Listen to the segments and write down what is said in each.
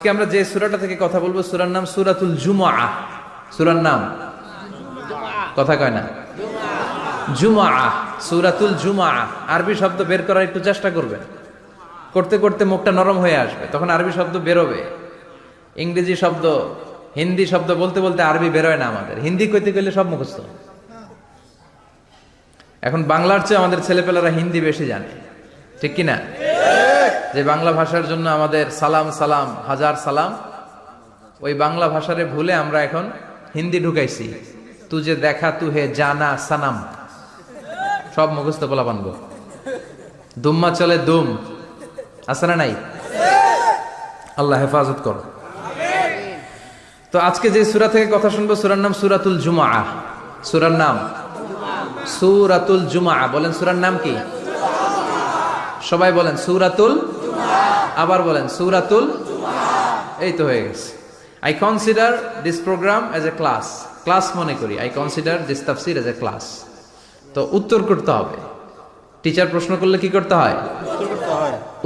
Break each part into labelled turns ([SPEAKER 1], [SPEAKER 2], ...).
[SPEAKER 1] আজকে আমরা যে সূরাটা থেকে কথা বলবো সূরার নাম সূরাতুল জুমআহ। সূরার নাম কথা কয় না, জুমআহ, সূরাতুল জুমআহ। আরবি শব্দ বের করার একটু চেষ্টা করবেন, করতে করতে মুখটা নরম হয়ে আসবে, তখন আরবি শব্দ বেরোবে। ইংরেজি শব্দ, হিন্দি শব্দ বলতে বলতে আরবি বেরোয় না আমাদের। হিন্দি কইতে গেলে সব মুখস্থ। এখন বাংলার চেয়ে আমাদের ছেলেপেলেরা হিন্দি বেশি জানে, ঠিক কিনা? যে বাংলা ভাষার জন্য আমাদের সালাম সালাম হাজার সালাম, ওই বাংলা ভাষারে ভুলে আমরা এখন হিন্দি ঢুকাইছি। তুজে দেখা তু হে জানা সানাম, সব মুখস্থ বলা বানবো। দুম্মা চলে দুম, আছে না নাই? আল্লাহ হেফাজত করো। তো আজকে যে সূরা থেকে কথা শুনবো সূরার নাম সূরাতুল জুমআহ। সূরার নাম সূরাতুল জুমআহ। বলেন সূরার নাম কি? সবাই বলেন সূরাতুল, আবার বলেন সূরাতুল। এই তো হয়ে গেছে। I consider this program as a class. Class মনে করি। I consider this tafsir as a class. তো উত্তর করতে হবে। টিচার প্রশ্ন করলে কি করতে হয়?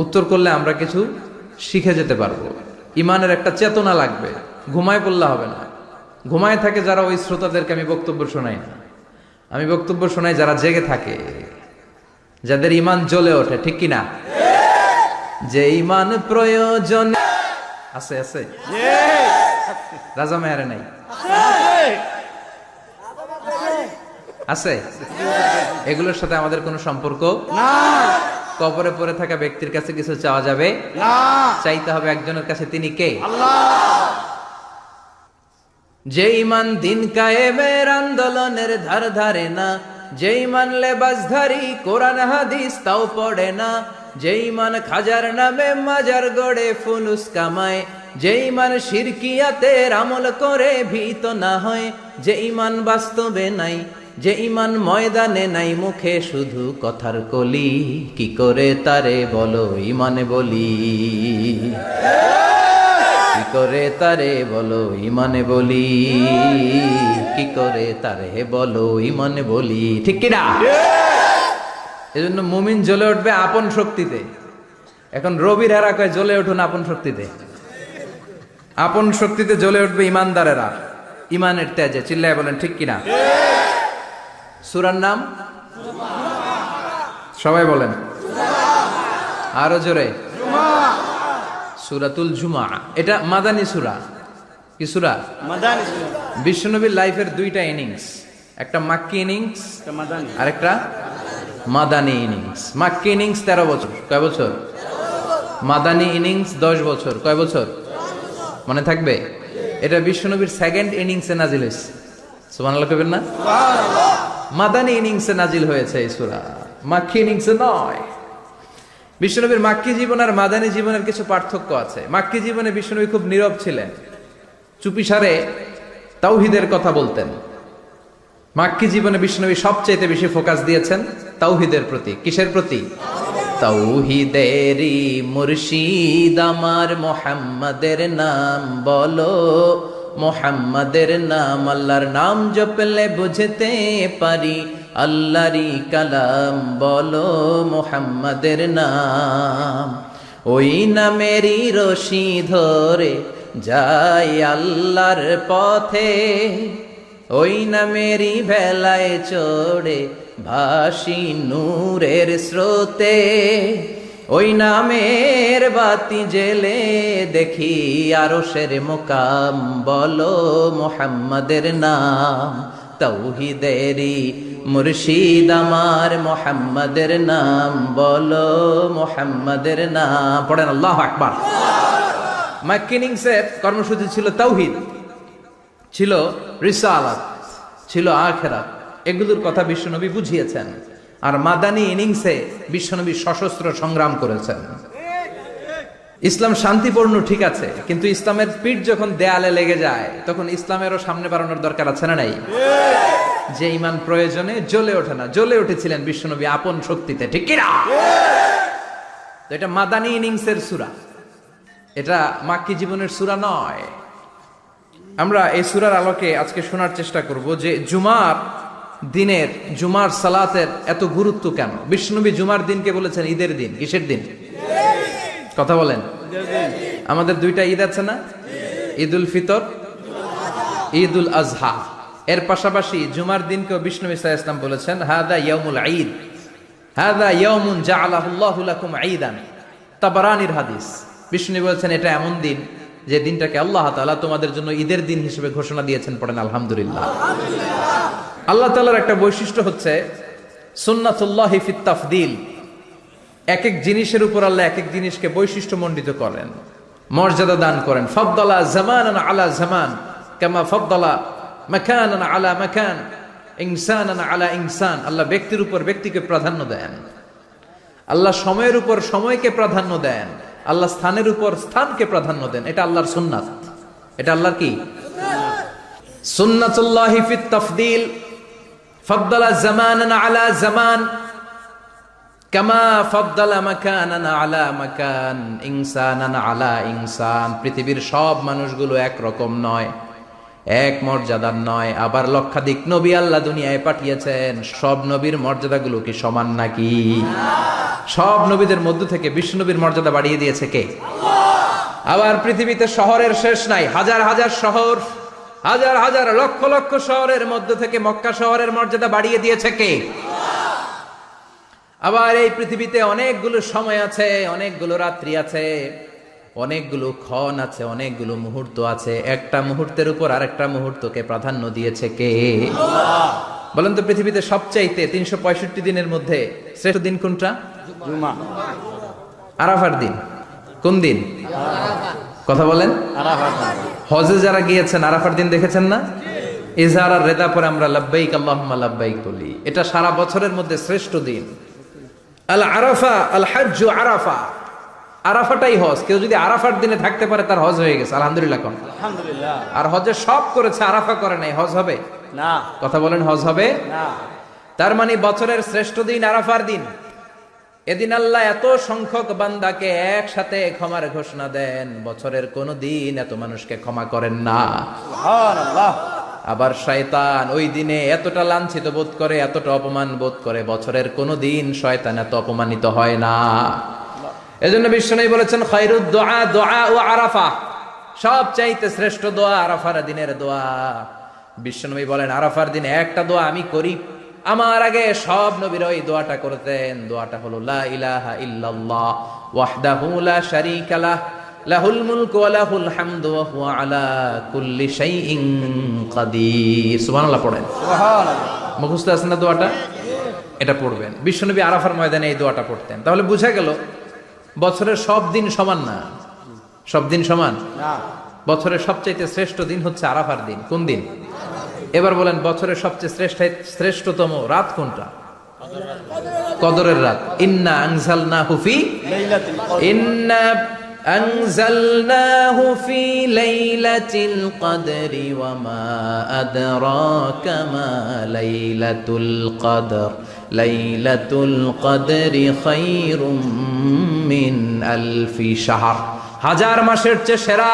[SPEAKER 1] উত্তর করলে আমরা কিছু শিখে যেতে পারবো। ইমানের একটা চেতনা লাগবে। ঘুমায় পড়লে হবে না। ঘুমায় থাকে যারা, ওই শ্রোতাদেরকে আমি বক্তব্য শোনাই না। আমি বক্তব্য শোনাই যারা জেগে থাকে, যাদের ইমান জ্বলে ওঠে, ঠিক কিনা? যে ইমান প্রয়োজন আছে আছে রাজা মেয়ারে নাই আছে, এগুলোর সাথে আমাদের কোনো সম্পর্ক না। কবরে পড়ে থাকা ব্যক্তির কাছে কিছু চাওয়া যাবে না, চাইতে হবে একজনের কাছে। তিনি কে? আল্লাহ। যে ইমান দিন কায়েমের আন্দোলনের ধার ধারে না, যে ইমান লেবাসধারী কোরআন হাদিস তাও পড়ে না, যে ইমান খাজার নামে মাজার গড়ে ফুলুস কামায়, যে ইমান শিরকিয়াতের আমল করে ভীত না হয়, যে ইমান বাস্তবে নাই, যে ইমান ময়দানে নাই, মুখে শুধু কথার কলি, কি করে তারে বলো ইমানে বলি, কি করে তারে বলো ইমানে বলি, কি করে তারে বলো ইমানে বলি, ঠিক কিনা? এজন্য মুমিন জ্বলে উঠবে আপন শক্তিতে। এখন রবির হেরা কয় জ্বলে উঠুন আপন শক্তিতে। আপন শক্তিতে জ্বলে উঠবে ইমানদারেরা ইমানের তেজে। চিল্লায় বলেন ঠিক কিনা? সূরার নাম সবাই বলেন আরো জোরে, সূরাতুল জুমআহ। এটা মাদানী সূরা। কি সূরা? মাদানী সূরা। বিশ্বনবীর লাইফের দুইটা ইনিংস, একটা মাক্কি ইনিংস আর একটা মাদানী ইনিংস। মাক্কি ইনিংস 13 বছর। কয় বছর? মাদানী ইনিংস 10 বছর। কয় বছর? মনে থাকবে? এটা বিশ্বনবীর সেকেন্ড ইনিংসে নাজিল হয়েছে। সুবহানাল্লাহ কইবেন না? মাদানী ইনিংসে নাজিল হয়েছে এই সূরা, মাক্কি ইনিংসে নয়। বিশ্বনবীর মাক্কি জীবন আর মাদানী জীবনের কিছু পার্থক্য আছে। মাক্কি জীবনে বিশ্বনবী খুব নীরব ছিলেন, চুপিসারে তাওহীদের কথা বলতেন। মাক্কি জীবনে বিশ্বনবী সবচেয়ে বেশি ফোকাস দিয়েছেন তাওহীদের প্রতি। কিসের প্রতি? তাওহীদেরই মুর্শিদ আমার মুহাম্মাদের নাম বলো, মুহাম্মাদের নাম। আল্লাহর নাম জপলে বুঝতে পারি আল্লাহরই কালাম বলো, মুহাম্মাদের নাম। ওই নামেরই রশি ধরে যাই আল্লাহর পথে, ওই নামেরই ভেলায় চড়ে ভাসি নূরের স্রোতে, ওই নামের বাতি জেলে দেখি আরশের মুকাম বলো, মুহাম্মাদের নাম। তাওহীদেরই মুর্শিদ আমার মুহাম্মাদের নাম বলো, মুহাম্মাদের নাম। পড়েন আল্লাহু আকবার। মাক্কি ইনিংসের কর্মসূচি ছিল তাওহীদ, ছিল রিসালাত, ছিল আখিরাত। এগুলোর কথা বিশ্বনবী বুঝিয়েছেন। আর মাদানী ইনিংসে বিশ্বনবী সশস্ত্র সংগ্রাম করেছেন। ইসলাম শান্তিপূর্ণ ঠিক আছে, কিন্তু ইসলামের পিঠ যখন দেয়ালে লেগে যায় তখন ইসলামেরও সামনে বাড়ানোর দরকার আছে না নাই? যে ইমান প্রয়োজনে জ্বলে ওঠে না, জ্বলে উঠেছিলেন বিশ্বনবী আপন শক্তিতে, ঠিক কিনা? তো এটা মাদানী ইনিংসের সূরা, এটা মাক্কি জীবনের সূরা নয়। আমরা এই সূরার আলোকে আজকে শোনার চেষ্টা করব যে জুমার দিনের, জুমার সালাতের এত গুরুত্ব কেন। বিশ্বনবী জুমার দিনকে বলেছেন ঈদের দিন। কিসের দিন? কথা বলেন। আমাদের দুইটা ঈদ আছে না, ঈদুল ফিতর, ঈদুল আজহা। এর পাশাপাশি জুমার দিনকেও বিষ্ণু নবী সাল্লাল্লাহু আলাইহি ওয়াসাল্লাম বলেছেন হাদা ইয়াউমুল ঈদ, হাদা ইয়াউমুন জাআলাহুল্লাহু লাকুম ঈদান। তাবারানির হাদিস। বিষ্ণু নবী বলেছেন এটা এমন দিন যে দিনটাকে আল্লাহ তাআলা তোমাদের জন্য ঈদের দিন হিসেবে ঘোষণা দিয়েছেন। পড়েন আলহামদুলিল্লাহ। আল্লাহ তাআলার একটা বৈশিষ্ট্য হচ্ছে সুন্নাতুল্লাহি ফিত তাফদিল। এক এক জিনিসের উপর আল্লাহ এক এক জিনিসকে বৈশিষ্ট্যমণ্ডিত করেন, মর্যাদা দান করেন। ফাদ্দালা জামানান আলা জামান কামা ফাদ্দালা মাকানান আলা মাকান, ইনসানান আলা ইনসান। আল্লাহ ব্যক্তির উপর ব্যক্তিকে প্রাধান্য দেন, আল্লাহ সময়ের উপর সময়কে প্রাধান্য দেন, আল্লাহ স্থানের উপর স্থানকে প্রাধান্য দেন। এটা আল্লাহর সুন্নাত। এটা আল্লাহর কি সুন্নাতুল্লাহি ফিত তাফদিল। ফাদ্দালা জামানান আলা জামান কামা ফাদ্দালা মাকানান আলা মাকান, ইনসানান আলা ইনসান। পৃথিবীর সব মানুষগুলো এক রকম নয়, এক মর্যাদার নয়। আবার লক্ষাধিক নবী আল্লাহ দুনিয়ায় পাঠিয়েছেন, সব নবীর মর্যাদাগুলো কি সমান নাকি? সব নবীদের মধ্য থেকে বিশ্ব নবীর মর্যাদা বাড়িয়ে দিয়েছে কে? আবার পৃথিবীতে শহরের শেষ নাই, হাজার হাজার শহর, হাজার হাজার লক্ষ লক্ষ শহরের মধ্য থেকে মক্কা শহরের মর্যাদা বাড়িয়ে দিয়েছে কে? আবার এই পৃথিবীতে অনেকগুলো সময় আছে, অনেকগুলো রাত্রি আছে, অনেকগুলো ক্ষণ আছে, অনেকগুলো মুহূর্ত আছে। একটা মুহূর্তের উপর আরেকটা মুহূর্তকে প্রাধান্য দিয়েছে কে? বলেন তো, পৃথিবীতে সবচাইতে 365 দিনের মধ্যে শ্রেষ্ঠ দিন কোনটা?
[SPEAKER 2] জুমা।
[SPEAKER 1] আরাফার দিন। কোন দিন? কথা বলেন। হজে যারা গিয়েছেন আরাফার দিন দেখেছেন না? ইজহার আর রেদা পরে আমরা লাব্বাইক আল্লাহুম্মা লাব্বাইক বলি। এটা সারা বছরের মধ্যে শ্রেষ্ঠ দিন। আল আরাফা আল হাজ্জু আরাফা। আরাফাটাই হজ। কেউ যদি আরাফার দিনে থাকতে পারে তার হজ হয়ে গেছে। আলহামদুলিল্লাহ কোন?
[SPEAKER 2] আলহামদুলিল্লাহ।
[SPEAKER 1] আর হজে সব করেছে, আরাফা করে নাই, হজ হবে
[SPEAKER 2] না।
[SPEAKER 1] কথা বলেন, হজ হবে
[SPEAKER 2] না।
[SPEAKER 1] তার মানে বছরের শ্রেষ্ঠ দিন আরাফার দিন। এদিন আল্লাহ এত সংখ্যক বান্দাকে একসাথে ক্ষমার ঘোষণা দেন, বছরের কোন দিন এত মানুষকে ক্ষমা করেন না।
[SPEAKER 2] সুবহানাল্লাহ।
[SPEAKER 1] আবার শয়তান ওই দিনে এতটা লাঞ্ছিত বোধ করে, এতটা অপমান বোধ করে, বছরের কোন দিন শয়তান এত অপমানিত হয় না। এজন্য বিশ্বনবী বলেছেন খায়রুদ দুআ দুআ ও আরাফা। সব চাইতে শ্রেষ্ঠ দোয়া আরাফার দিনের দোয়া। বিশ্বনবী বলেন আরাফার দিনে একটা দোয়া আমি করি, আমার আগে সব নবীরা ওই দোয়াটা করতেন। দোয়াটা হলো লা ইলাহা ইল্লাল্লাহ ওয়াহদাহু লা শারীকা লাহ লাহুল মুলকু ওয়া লাহুল হামদু ওয়া হুয়া আলা কুল্লি শাইইন কাদির। সুবহানাল্লাহ পড়েন।
[SPEAKER 2] সুবহানাল্লাহ।
[SPEAKER 1] মুখস্থ আছে না দোয়াটা? এটা পড়বেন। বিশ্বনবী আরাফার ময়দানে এই দোয়াটা পড়তেন। তাহলে বোঝা গেল বছরের সব দিন সমান না। সব দিন সমান
[SPEAKER 2] না।
[SPEAKER 1] বছরের সবচেয়ে শ্রেষ্ঠ দিন হচ্ছে আরাফার দিন। কোন দিন? এবার বলেন বছরের সবচেয়ে শ্রেষ্ঠতম রাত কোনটা? কদরের রাত। ইন্না আনজালনাহু ফি
[SPEAKER 2] লাইলাতুল কদর।
[SPEAKER 1] ইন্না আনজালনাহু ফি লাইলাতিল কদরি ওয়া মা আদরাকা মা লাইলাতুল কদর লাইলাতুল কদরি খায়রুম মিন আলফি শাহর। হাজার মাসের চেয়ে সেরা।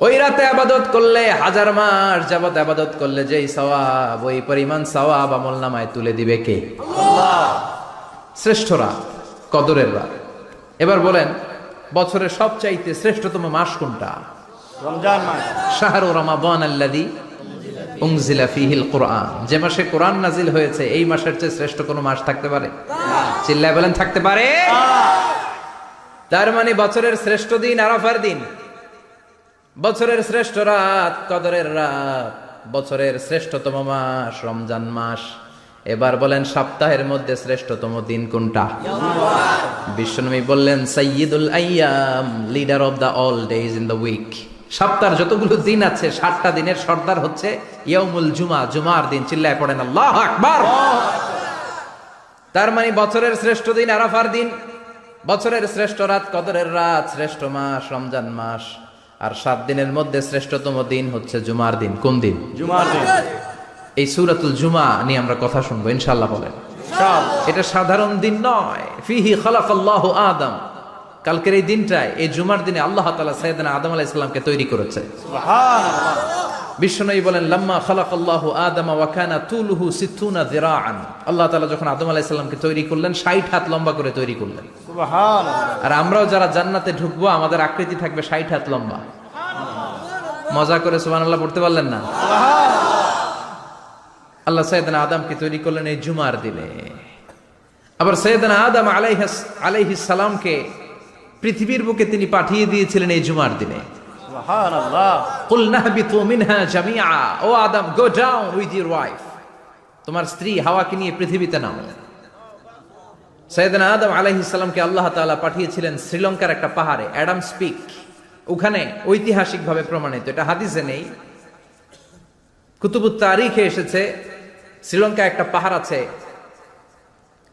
[SPEAKER 1] ওই রাতে আবাদত করলে, হাজার মাস যাবত আবাদত করলে যেই সওয়াব, ওই পরিমাণ সওয়াব আমলনামায় তুলে দিবে কে? আল্লাহ। শ্রেষ্ঠ রাত, কদরের রাত। এবার বলেন বছরের সবচাইতে শ্রেষ্ঠতম মাস কোনটা?
[SPEAKER 2] রমজান মাস।
[SPEAKER 1] শাহরু রমাদান আল্লাযী উনজিলা ফীহিল কুরআন। যে মাসে কোরআন নাজিল হয়েছে এই মাসের চেয়ে শ্রেষ্ঠ কোনো মাস থাকতে পারে? চিল্লায় বলেন থাকতে পারে? তার মানে বছরের শ্রেষ্ঠ দিন আরাফার দিন, বছরের শ্রেষ্ঠ রাত কদরের রাত, বছরের শ্রেষ্ঠতম মাস রমজান মাস। এবার বলেন সপ্তাহের মধ্যে শ্রেষ্ঠতম দিন কোনটা? বিশ্বনবী বললেন সাইয়্যিদুল আইয়াম, leader of the all days in the week. সপ্তাহের যতগুলো দিন আছে 60টা দিনের সর্দার হচ্ছে ইয়াউমুল জুমা, জুমার দিন। চিল্লায় পড়েন আল্লাহু আকবার। তার মানে বছরের শ্রেষ্ঠ দিন আরাফার দিন, বছরের শ্রেষ্ঠ রাত কদরের রাত, শ্রেষ্ঠ মাস রমজান মাস। আর 7 দিনের মধ্যে শ্রেষ্ঠতম দিন হচ্ছে জুমার দিন। কোন দিন?
[SPEAKER 2] জুমার দিন।
[SPEAKER 1] এই সূরাতুল জুমা নিয়ে আমরা কথা শুনবো ইনশাআল্লাহ। বলেন এটা সাধারণ দিন নয়। ফিহি খালাকাল্লাহু আদম। কালকের এই দিনটায়, এই জুমার দিনে আল্লাহ তাআলা সাইয়েদনা আদম আলাইহিস সালামকে তৈরি করেছে।
[SPEAKER 2] সুবহানাল্লাহ।
[SPEAKER 1] বিশ্বনবী বলেন লাম্মা খালাকাল্লাহু আদামা ওয়া কানা তুলুহু 60 যিরাআন, আল্লাহ তাআলা যখন আদম আলাইহিস সালামকে তৈরি করলেন 60 হাত লম্বা করে তৈরি করলেন।
[SPEAKER 2] সুবহানাল্লাহ।
[SPEAKER 1] আর আমরাও যারা জান্নাতে ঢুকবো আমাদের আকৃতি থাকবে 60 হাত লম্বা। মজা করে সুবহানাল্লাহ পড়তে পারলেন না? আল্লাহ সাইয়েদনা আদমকে তৈরি করলেন এই জুমার দিনে। আবার সাইয়েদনা আদম আলাইহিস সালামকে পৃথিবীর বুকে তিনি পাঠিয়ে দিয়েছিলেন এই জুমার দিনে।
[SPEAKER 2] সুবহানাল্লাহ।
[SPEAKER 1] কুল নাহবিতু মিনহা জামিআ, ও Adam go down with your wife, তোমার স্ত্রী হাওয়াকে নিয়ে পৃথিবীতে নামো। সাইয়েদনা আদম আলাইহিস সালামকে আল্লাহ তাআলা পাঠিয়েছিলেন শ্রীলঙ্কার একটা পাহাড়ে, অ্যাডামস পিক। ওখানে ঐতিহাসিকভাবে প্রমাণিত, এটা হাদিসে নেই, কুতুবুত তারিখে এসেছে। শ্রীলঙ্কায় একটা পাহাড় আছে,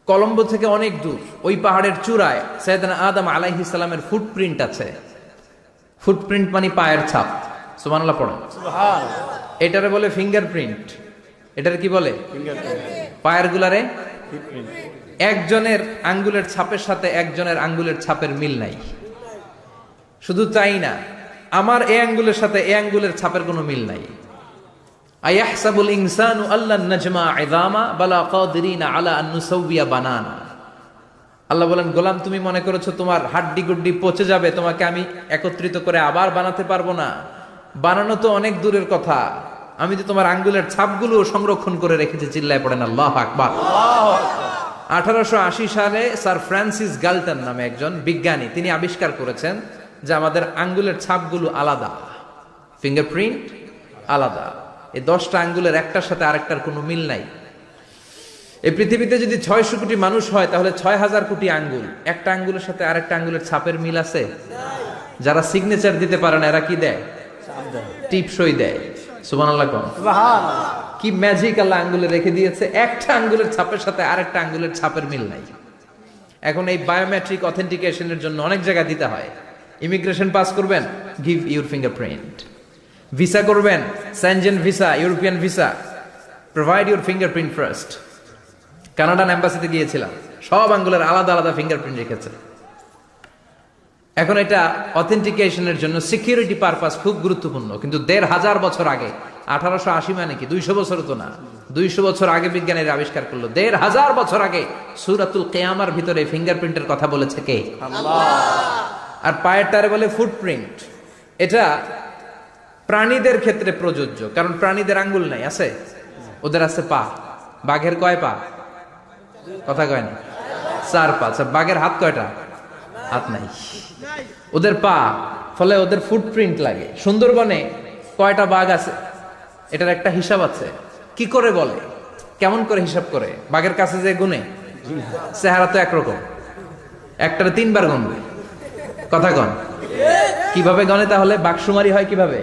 [SPEAKER 1] কলম্বো থেকে অনেক দূর। ওই পাহাড়ের চূড়ায় সাইয়েদনা আদম আলাইহিস সালামের ফুটপ্রিন্ট আছে। ফুটপ্রিন্ট মানে পায়ের ছাপ। সুবহানাল্লাহ পড়েন।
[SPEAKER 2] সুবহানাল্লাহ।
[SPEAKER 1] এটারে বলে ফিঙ্গারপ্রিন্ট। এটারে কি বলে?
[SPEAKER 2] ফিঙ্গারপ্রিন্ট।
[SPEAKER 1] পায়ের গুলারে
[SPEAKER 2] ফিটপ্রিন্ট।
[SPEAKER 1] একজনের আঙ্গুলের ছাপের সাথে একজনের আঙ্গুলের ছাপের মিল নাই। শুধু তাই না, আমার এই আঙ্গুলের সাথে এই আঙ্গুলের ছাপের কোনো মিল নাই। আয়াহসাবুল ইনসানু আল্লান নাজমা ইযামা বালা কাদিরিনা আলা আন নুসাউবিয়া বানানা। আল্লাহ বলেন, গোলাম তুমি মনে করেছো তোমার হাড্ডি গুড্ডি পচে যাবে, তোমাকে আমি একত্রিত করে আবার বানাতে পারবো না? বানানো তো অনেক দূরের কথা, আমি তো তোমার আঙ্গুলের ছাপগুলো সংরক্ষণ করে রেখেছি। চিল্লায় পড়েন আল্লাহু আকবার। 1880 সালে স্যার ফ্রান্সিস গাল্টন নামে একজন বিজ্ঞানী, তিনি আবিষ্কার করেছেন যে আমাদের আঙ্গুলের ছাপগুলো আলাদা, ফিঙ্গারপ্রিন্ট আলাদা। এই 10টা আঙ্গুলের একটার সাথে আরেকটার কোনো মিল নাই। এই পৃথিবীতে যদি 600 কোটি মানুষ হয় তাহলে 6000 কোটি আঙ্গুল, একটা আঙ্গুলের সাথে আরেকটা আঙ্গুলের ছাপের মিল আছে? যারা সিগনেচার দিতে পারে না এরা কি দেয়? টিপসই দেয়। সুবহানাল্লাহ কোন?
[SPEAKER 2] সুবহানাল্লাহ।
[SPEAKER 1] কি ম্যাজিক আল্লাহ আঙ্গুলে রেখে দিয়েছে, একটা আঙ্গুলের ছাপের সাথে আরেকটা আঙ্গুলের ছাপের মিল নাই। এখন এই বায়োমেট্রিক অথেন্টিকেশনের জন্য অনেক জায়গায় দিতে হয়। ইমিগ্রেশন পাস করবেন, গিভ ইউর ফিঙ্গারপ্রিন্ট। ভিসা করবেন, Schengen visa, European visa, provide your fingerprint first. Canadian এম্বাসিতে গিয়েছিলাম, সব আঙ্গুলের আলাদা আলাদা ফিঙ্গারপ্রিন্ট রেখেছে। এখন এটা অথেন্টিকেশনের জন্য সিকিউরিটি পারপাস খুব গুরুত্বপূর্ণ। কিন্তু 1500 বছর আগে, 1880 মানে কি 200 বছর তো না, 200 বছর আগে বিজ্ঞানীরা আবিষ্কার করলো। 1500 বছর আগে সূরাতুল কিয়ামার ভিতরে ফিঙ্গারপ্রিন্টের কথা বলেছে কে?
[SPEAKER 2] আল্লাহ।
[SPEAKER 1] আর পায়েরটারে বলে ফুটপ্রিন্ট। এটা প্রাণীদের ক্ষেত্রে প্রযোজ্য, কারণ প্রাণীদের আঙ্গুল নাই, আছে? ওদের আছে পা। বাঘের কয় পা? কথা কয় না, 4 পা। বাঘের হাত কয়টা? হাত নাই, ওদের পা। ফলে ওদের ফুটপ্রিন্ট লাগে। সুন্দরবনে কয়টা বাঘ আছে এটার একটা হিসাব আছে। কি করে বলে, কেমন করে হিসাব করে? বাঘের কাছে যে গুনে, চেহারা তো একরকম, একটারে 3 বার গুনবে। কথা কন? কিভাবে গনে তাহলে? বাঘশুমারি হয় কিভাবে?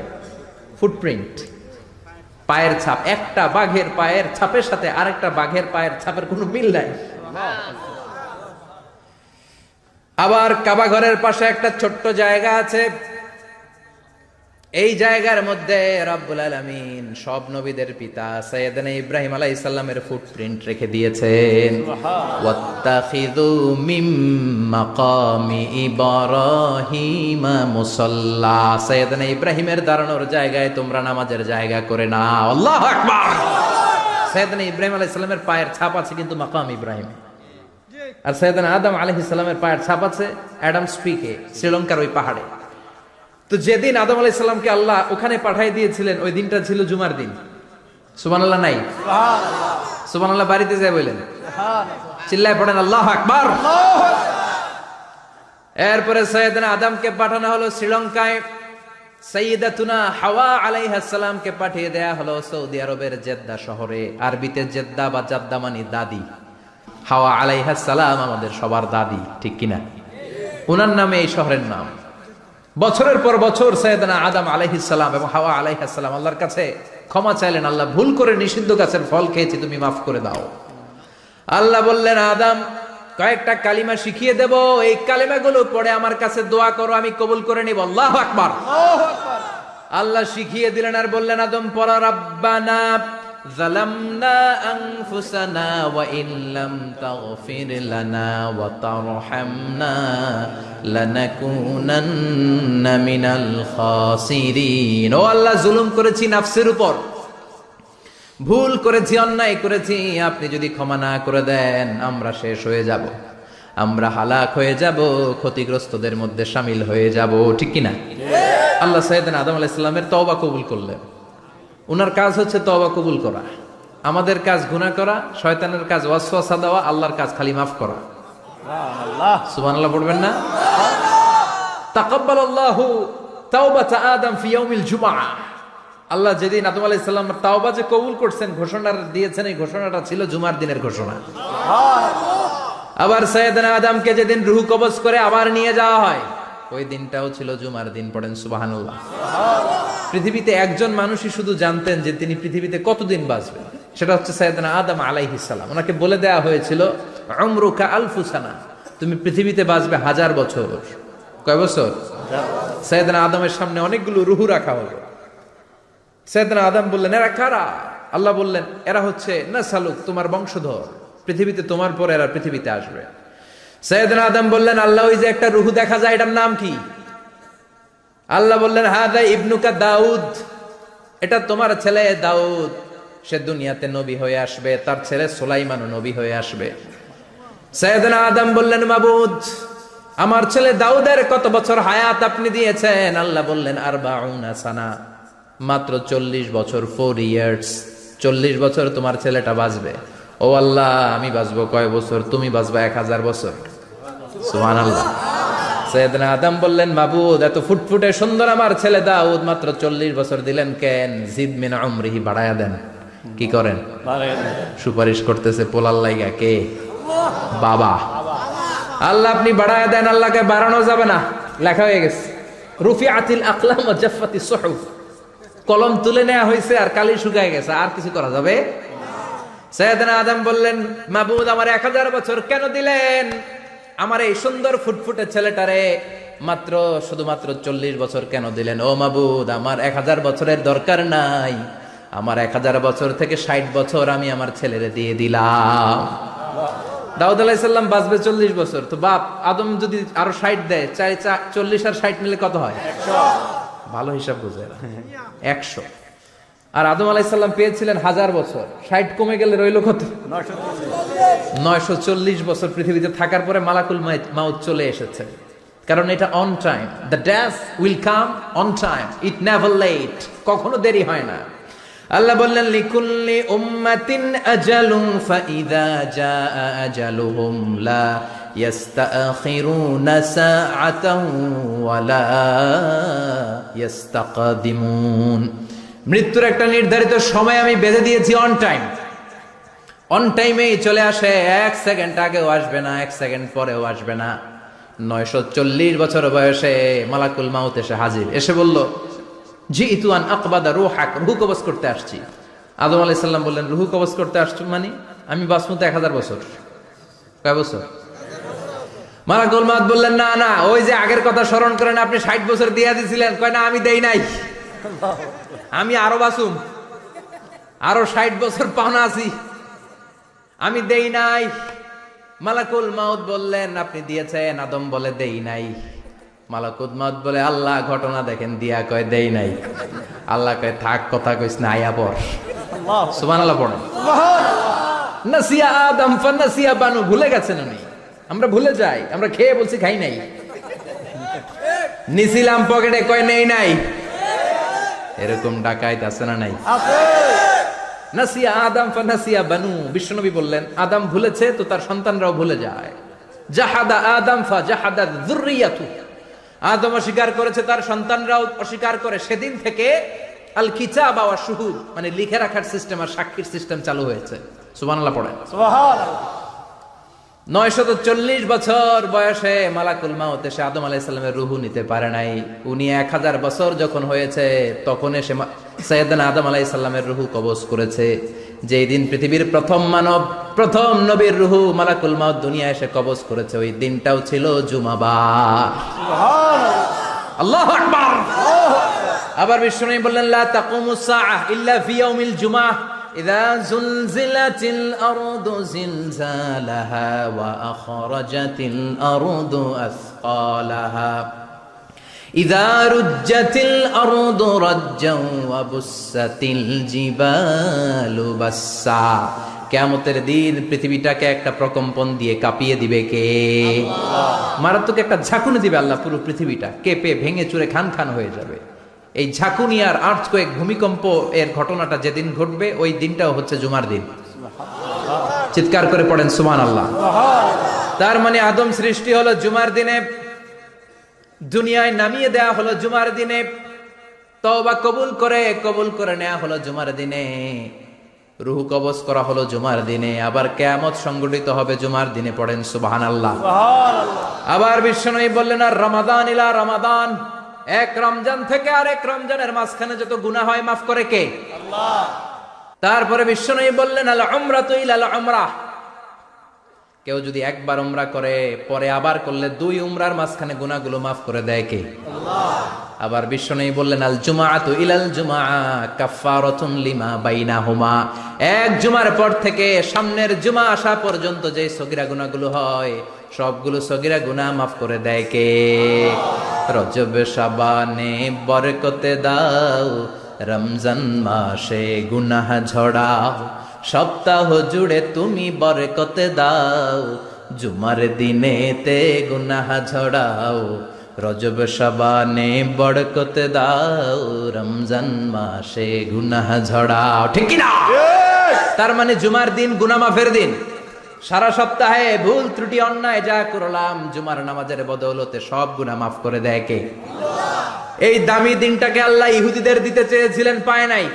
[SPEAKER 1] ফুটপ্রিন্ট, পায়ের ছাপ। একটা বাঘের পায়ের ছাপের সাথে আরেকটা বাঘের পায়ের ছাপের কোনো মিল নাই। আবার কাবা ঘরের পাশে একটা ছোট্ট জায়গা আছে, এই জায়গার মধ্যে রব্বুল আলামিন সব নবীদের পিতা সাইয়েদনা ইব্রাহিম আলাইহিস সালামের ফুটপ্রিন্ট রেখে দিয়েছেন। ওয়াত্তাখিযু মিম মাকামি ইব্রাহিম মুসাল্লা, সাইয়েদনা ইব্রাহিমের দাঁড়ানোর জায়গায় তোমরা নামাজের জায়গা করে নাও। আল্লাহু আকবার। সাইয়েদনা ইব্রাহিম আলাইহিস সালামের পায়ের ছাপ আছে কিন্তু মাকাম ইব্রাহিমে। আর সাইয়েদনা আদম আলাইহিস সালামের পায়ের ছাপ আছে অ্যাডামস পিকে, শ্রীলঙ্কার ওই পাহাড়ে। তো যেদিন আদম আলাইহিস সালামকে আল্লাহ ওখানে পাঠিয়ে দিয়েছিলেন, ওই দিনটা ছিল জুমার দিন। সুবহানাল্লাহ নাই? সুবহানাল্লাহ বাড়িতে যায় বলেন, চিল্লায় পড়েন আল্লাহু আকবার। এরপরে সাইয়েদনা আদমকে পাঠানো হলো শ্রীলঙ্কায়। সাইয়্যিদাতুনা হাওয়া আলাইহাস সালামকে পাঠিয়ে দেয়া হলো সৌদি আরবের জেদ্দা শহরে। আরবিতে জেদ্দা বা জাদ্দা মানে দাদি। হাওয়া আলাইহাস সালাম আমাদের সবার দাদি, ঠিক কিনা? ওনার নামে এই শহরের নাম। বছরের পর বছর সাইয়েদনা আদম আলাইহিস সালাম এবং হাওয়া আলাইহাস সালাম আল্লাহর কাছে ক্ষমা চাইলেন, আল্লাহ ভুল করে নিষিদ্ধ গাছের ফল খেয়েছি, তুমি মাফ করে দাও। আল্লাহ বললেন, আদম কয়েকটা কালিমা শিখিয়ে দেব, এই কালিমাগুলো পড়ে আমার কাছে দোয়া করো, আমি কবুল করে নিব। আল্লাহু আকবার। আল্লাহ শিখিয়ে দিলেন আর বললেন, আদম পড়া, রাব্বানা যালামনা আনফুসানা ওয়া ইল্লাম তাগফির লানা ওয়া তারহামনা লানাকুনান্না মিনাল খাসিরিন। ও আল্লাহ, জুলুম করেছি নাফসের উপর, ভুল করেছি, অন্যায় করেছি, আপনি যদি ক্ষমা না করে দেন আমরা শেষ হয়ে যাব, আমরা হালাক হয়ে যাব, ক্ষতিগ্রস্তদের মধ্যে শামিল হয়ে যাব। ঠিক কি না? আল্লাহ সাইয়েদনা আদম আলাইহিস সালামের তওবা কবুল করলেন। উনার কাজ হচ্ছে তওবা কবুল করা, আমাদের কাজ গুনাহ করা, শয়তানের কাজ ওয়াসওয়াসা দেওয়া, আল্লাহর কাজ খালি মাফ করা।
[SPEAKER 2] সুবহানাল্লাহ।
[SPEAKER 1] সুবহানাল্লাহ পড়বেন না? তাকাব্বালাল্লাহু তাওবাতা আদম ফি ইয়াউমিল জুমআহ। আল্লাহ যেদিন আদম আলাইহিস সালামের তাওবা যে কবুল করছেন, ঘোষণা দিয়েছেন, এই ঘোষণাটা ছিল জুমার দিনের ঘোষণা। আবার সাইয়েদনা আদমকে যেদিন রূহ কবজ করে আবার নিয়ে যাওয়া হয়, ওই দিনটাও ছিল জুমার দিন। পড়েন সুবহানাল্লাহ। পৃথিবীতে একজন মানুষই শুধু জানতেন যে তিনি পৃথিবীতে কতদিন বাঁচবেন, সেটা হচ্ছে সাইয়েদনা আদম আলাইহিস সালাম। ওনাকে বলে দেয়া হয়েছিল উমরুকা আলফু সানা, তুমি পৃথিবীতে বাঁচবে 1000 বছর। কয় বছর? সাইয়েদনা আদমের সামনে অনেকগুলো রূহ রাখা হলো। সাইয়েদনা আদম বললেন, এরা কারা? আল্লাহ বললেন, এরা হচ্ছে নাসালুক, তোমার বংশধর, পৃথিবীতে তোমার পর এরা পৃথিবীতে আসবে। সাইয়েদনা আদম বললেন, আল্লাহ ওই যে একটা রূহ দেখা যায়, এটার নাম কি? আল্লাহ বললেন, হাদা ইবনুকা দাউদ, এটা তোমার ছেলে দাউদ, সে দুনিয়াতে নবী হয়ে আসবে, তার ছেলে সুলাইমানও নবী হয়ে আসবে। সাইয়েদনা আদম বললেন, মাবুদ, আমার ছেলে দাউদের কত বছর হায়াত আপনি দিয়েছেন? আল্লাহ বললেন, 40 সানা, মাত্র 40 বছর, 4 ইয়ার্স, 40 বছর তোমার ছেলেটা বাঁচবে। ও আল্লাহ, আমি বাঁচবো কয় বছর? তুমি বাঁচবা 1000 বছর। সুবহানাল্লাহ। সাইয়েদনা আদম বললেন, মাবুদ, এত ফুটফুটে সুন্দর আমার ছেলে দাউদ, মাত্র 40 বছর দিলেন কেন? জিদ মিন উমরিহি, বাড়ায়া দেন। কি করেন? সুপারিশ করতেছে পোলার লাইগা কে? বাবা। আল্লাহ আপনি বাড়ায়া দেন। আল্লাহকে বাড়ানো যাবে না, লেখা হয়ে গেছে। রুফিআতিল আকলাম ওয়া জাফফাতিস সুহুফ, কলম তুলে নেওয়া হয়েছে আর কালি শুকায় গেছে, আর কিছু করা যাবে? সাইয়েদনা আদম বললেন, মাবুদ, আমার 1000 বছর কেন দিলেন? আমার এই সুন্দর ফুটফুটে ছেলেটারে মাত্র শুধুমাত্র 40 বছর কেন দিলেন? ও মাবুদ, আমার 1000 বছরের দরকার নাই, আমার 1000 বছর থেকে 60 বছর আমি আমার ছেলেরে দিয়ে দিলাম। দাউদ আলাইহিস সালাম বাঁচবে 40 বছর, তো বাপ আদম যদি আরো 60 দেয়, 40 আর 60 মিলে কত হয়?
[SPEAKER 2] 100।
[SPEAKER 1] ভালো হিসাব বুঝে 100। আর আদম আলাইহিস সালাম পেয়েছিলেন 1000 বছর, 60 কমে গেলে রইল কত? 940 বছর পৃথিবীতে থাকার পরে মালাকুল মাউত চলে এসেছে। কারণ এটা on time, the death will come on time, it never late, কখনো দেরি হয় না। আল্লাহ বললেন, লিকুল্লি উম্মাতিন আজালুন ফাইযা জাআ আজালুহুম লা ইস্তাখিরুনা সাআতান ওয়া লা ইস্তাকদিমুন। মৃত্যুর একটা নির্ধারিত সময় আমি বেঁধে দিয়েছি, অন টাইম, অন টাইমেই চলে আসে, 1 সেকেন্ড আগেও আসবে না, 1 সেকেন্ড পরেও আসবে না। 940 বছর বয়সে মালাকুল মাউত এসে হাজির, এসে বলল, জিইতু আন আকবাদা রূহাক, রূহ কবজ করতে আসছি। আদম আলাইহিস সালাম বললেন, রূহ কবজ করতে আসছো মানে? আমি বাঁচবো তো 1000 বছর। কয় বছর? মালাকুল মাউত বললেন, না না, ওই যে আগের কথা স্মরণ করেন, আপনি 60 বছর দিয়ে দিয়েছিলেন। কয় না, আমি দেই নাই, আমি আরো বাঁচুম, আরো 60 বছর পাওনা আছি, আমি দেই নাই। মালাকুল মাউত বললেন, আপনি দিয়েছেন। আদম বলে, দেই নাই। মালাকুল মাউত বলে, আল্লাহ ঘটনা দেখেন, দিয়া কয় দেই নাই। আল্লাহ কয়, থাক, কথা কইস না, আয়া পড়। সুবহানাল্লাহ পড়েন। নাসিয়া আদম ফানাসিয়া বানু, ভুলে গেছেন উনি, আমরা ভুলে যাই, আমরা খেয়ে বলছি খাই নাই, নিছিলাম পকেটে, কয় নেই নাই। এরকম ডাকাইত আছে না নাই? নাসিয়া আদম ফানাসিয়া বানু, বিশ্বনবী বললেন, আদম ভুলেছে তো তার সন্তানরাও ভুলে যায়। জাহাদা আদম ফাজাহাদা যুররিয়াতু, আদম অস্বীকার করেছে, তার সন্তানরাও অস্বীকার করে। সেদিন থেকে আল কিতাব ওয়া শুহুদ, মানে লিখে রাখার সিস্টেম আর সাক্ষীর সিস্টেম চালু হয়েছে। সুবহানাল্লাহ পড়েন।
[SPEAKER 2] সুবহানাল্লাহ।
[SPEAKER 1] 940 বছর বয়সে মালাকুল মাউত এসে আদম আলাইহিস সালামের রূহ নিতে পারে নাই। উনি 1000 বছর যখন হয়েছে তখন এসে সাইয়েদনা আদম আলাইহিস সালামের রূহ কবজ করেছে। যেই দিন পৃথিবীর প্রথম মানব, প্রথম নবীর রূহ মালাকুল মাউত দুনিয়া এসে কবজ করেছে, ওই দিনটাও ছিল জুমাবার। সুবহানাল্লাহ, আল্লাহু আকবার। আবার বিশ্বনবী বললেন, লা তাকুমুস সাআহ ইল্লা ফি ইয়াউমিল জুমআহ, ইযা যুলজিলাতিল আরদু জিলজালাহা ওয়া আখরাজাতিল আরদু আসকালাহা ইযা রুজ্জাতিল আরদু রাজ্জান ওয়া বুসাতিল জিবালু বাসসা। কিয়ামতের দিন পৃথিবীটাকে একটা প্রকম্পন দিয়ে কাঁপিয়ে দিবে কে? মারাত্মক একটা ঝাঁকুনি দিবে আল্লাহ, পুরো পৃথিবীটা কেঁপে ভেঙে চুরে খান খান হয়ে যাবে। এই ঝাঁকুনি আর আর্থকোয়েক, ভূমিকম্প এর ঘটনাটা যেদিন ঘটবে ওই দিনটাও হচ্ছে জুমার দিন। চিৎকার করে পড়েন সুবহানাল্লাহ। তার মানে আদম সৃষ্টি হলো জুমার দিনে, দুনিয়ায় নামিয়ে দেয়া হলো জুমার দিনে, তওবা কবুল করে নেওয়া হলো জুমার দিনে, রূহ কবজ করা হলো জুমার দিনে, আবার কিয়ামত সংগঠিত হবে জুমার দিনে। পড়েন সুবহানাল্লাহ। আবার বিশ্বনবী বললেন আর রমাদান ইলা রমাদান, এক রমজান থেকে আরেক রমজানের মাঝখানে যত গুনাহ হয় মাফ করে কে? আল্লাহ। তারপরে বিশ্বনবী বললেন আল উমরাতু ইলাল উমরাহ, কেউ যদি একবার উমরা করে পরে আবার করলে দুই উমরার মাঝখানে গুনাহগুলো মাফ করে দেয় কে? আল্লাহ। আবার বিশ্বনবী বললেন আল জুমআতু ইলাল জুমআ কাফফারাতুন লিমা বাইনাহুমা, এক জুমার পর থেকে সামনের জুমা আসা পর্যন্ত যে সগীরা গুনাহগুলো হয় সবগুলো সগীরা গুনাহ মাফ করে দেয় কে? রজব শাবানে বরকতে দাও, রমজান মাসে গুনাহ ঝড়াও, সপ্তাহ জুড়ে তুমি বরকতে দাও, জুমার দিনেতে গুনাহ ঝড়াও, রজব শাবানে বরকতে দাও, রমজান মাসে গুনাহ ঝড়াও। ঠিক কি না? তার মানে জুমার দিন গুনাহ মাফের দিন। সারা সপ্তাহে ভুল ত্রুটি অন্যায় যা করলাম জুমার নামাজের বদৌলতে সব গুনাহ মাফ করে দেয় কে? আল্লাহ। এই দামি দিনটাকে আল্লাহ ইহুদিদের দিতে চেয়েছিলেন, পায় নাই।